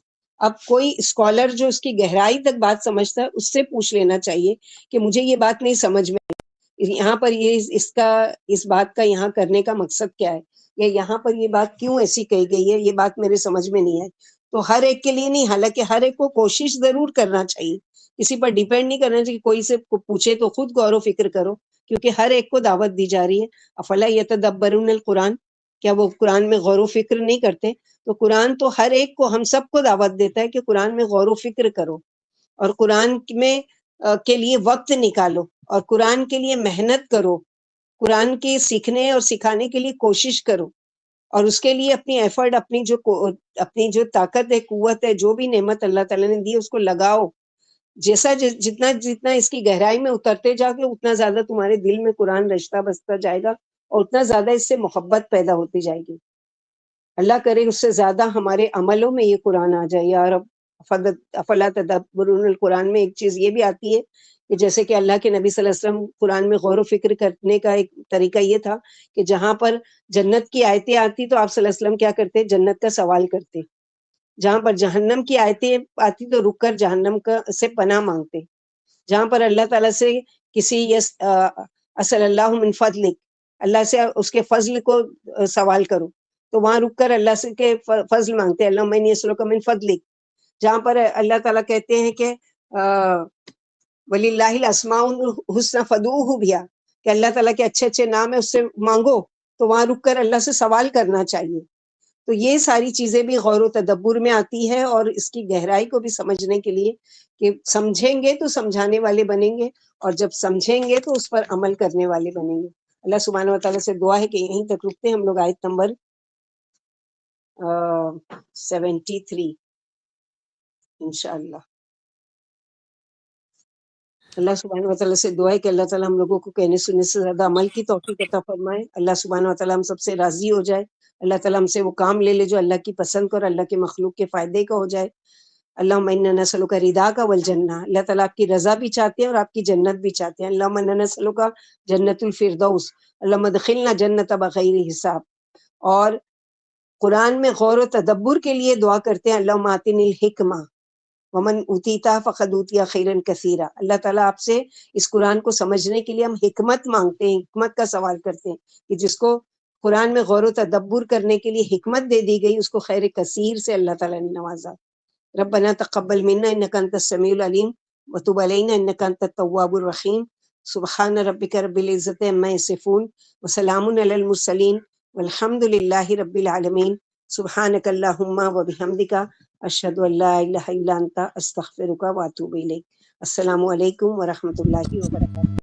اب کوئی اسکالر جو اس کی گہرائی تک بات سمجھتا ہے اس سے پوچھ لینا چاہیے کہ مجھے یہ بات نہیں سمجھ میں آئی، یہاں پر یہ اس بات کا یہاں کرنے کا مقصد کیا ہے، یا یہاں پر یہ بات کیوں ایسی کہی گئی ہے، یہ بات میرے سمجھ میں نہیں آئی۔ تو ہر ایک کے لیے نہیں، حالانکہ ہر ایک کو کوشش ضرور کرنا چاہیے، کسی پر ڈیپینڈ نہیں کرنا چاہیے، کوئی سے پوچھے تو خود غور و فکر کرو، کیونکہ ہر ایک کو دعوت دی جا رہی ہے۔ افلا یتدبرون القرآن، کیا وہ قرآن میں غور و فکر نہیں کرتے؟ تو قرآن تو ہر ایک کو، ہم سب کو دعوت دیتا ہے کہ قرآن میں غور و فکر کرو، اور قرآن میں کے لیے وقت نکالو، اور قرآن کے لیے محنت کرو، قرآن کے سیکھنے اور سکھانے کے لیے کوشش کرو، اور اس کے لیے اپنی ایفرٹ، اپنی جو طاقت ہے، قوت ہے، جو بھی نعمت اللہ تعالیٰ نے دی ہے اس کو لگاؤ۔ جیسا جتنا اس کی گہرائی میں اترتے جاؤ گے اتنا زیادہ تمہارے دل میں قرآن رچتا بستا جائے گا، اور اتنا زیادہ اس سے محبت پیدا ہوتی جائے گی۔ اللہ کرے اس سے زیادہ ہمارے عملوں میں یہ قرآن آ جائے۔ یا رب افلا تدبرون القرآن میں ایک چیز یہ بھی آتی ہے کہ جیسے کہ اللہ کے نبی صلی اللہ علیہ وسلم قرآن میں غور و فکر کرنے کا ایک طریقہ یہ تھا کہ جہاں پر جنت کی آیتیں آتی تو آپ صلی اللہ علیہ وسلم کیا کرتے؟ جنت کا سوال کرتے۔ جہاں پر جہنم کی آیتیں آتی تو رک کر جہنم سے پناہ مانگتے۔ جہاں پر اللہ تعالیٰ سے کسی اصل اللہ من فضلک، اللہ سے اس کے فضل کو سوال کرو تو وہاں رک کر اللہ سے کے فضل مانگتے، اللہ میں اسلوک من فضلک۔ جہاں پر اللہ تعالیٰ کہتے ہیں کہ وَلِلَّهِ الْأَسْمَاءُ الْحُسْنَى فَادْعُوهُ بِهَا، کہ اللہ تعالیٰ کے اچھے اچھے نام ہے اس سے مانگو، تو وہاں رک کر اللہ سے سوال کرنا چاہیے۔ تو یہ ساری چیزیں بھی غور و تدبر میں آتی ہے، اور اس کی گہرائی کو بھی سمجھنے کے لیے کہ سمجھیں گے تو سمجھانے والے بنیں گے، اور جب سمجھیں گے تو اس پر عمل کرنے والے بنیں گے۔ اللہ سبحانہ و تعالیٰ سے دعا ہے کہ یہیں تک رکتے ہیں ہم لوگ آیت نمبر 73 انشاءاللہ۔ اللہ سبحانہ و تعالیٰ سے دعا ہے کہ اللہ تعالیٰ ہم لوگوں کو کہنے سننے سے زیادہ عمل کی توفیق عطا فرمائے۔ اللہ سبحانہ و تعالیٰ ہم سب سے راضی ہو جائے، اللہ تعالیٰ ہم سے وہ کام لے لے جو اللہ کی پسند کا اور اللہ کے مخلوق کے فائدے کا ہو جائے۔ اللہم انا نسألک رداک والجنہ، اللہ تعالیٰ آپ کی رضا بھی چاہتے ہیں اور آپ کی جنت بھی چاہتے ہیں۔ اللہم انا نسألک جنت الفردوس، اللہم ادخلنا جنت بغیر حساب۔ اور قرآن میں غور و تدبر کے لیے دعا کرتے ہیں، اللہم آتنی الحکمہ ومن اوتیتا فقد اوتیا خیرا کثیرا۔ اللہ تعالیٰ آپ سے اس قرآن کو سمجھنے کے لیے ہم حکمت مانگتے ہیں، حکمت کا سوال کرتے ہیں کہ جس کو قرآن میں غور و تدبر کرنے کے لیے حکمت دے دی گئی اس کو خیر کثیر سے اللہ تعالیٰ نے نوازا۔ ربنا تقبل منا انک انت السمیع العلیم وتب علینا انک انت التواب الرحیم۔ سبحان ربک رب العزۃ عما یصفون وسلام علی المرسلین والحمد للہ رب العالمین۔ سبحانک اللہم وبحمدک اشہد ان لا الہ الا انت استغفرک واتوب الیک۔ السلام علیکم ورحمۃ اللہ وبرکاتہ۔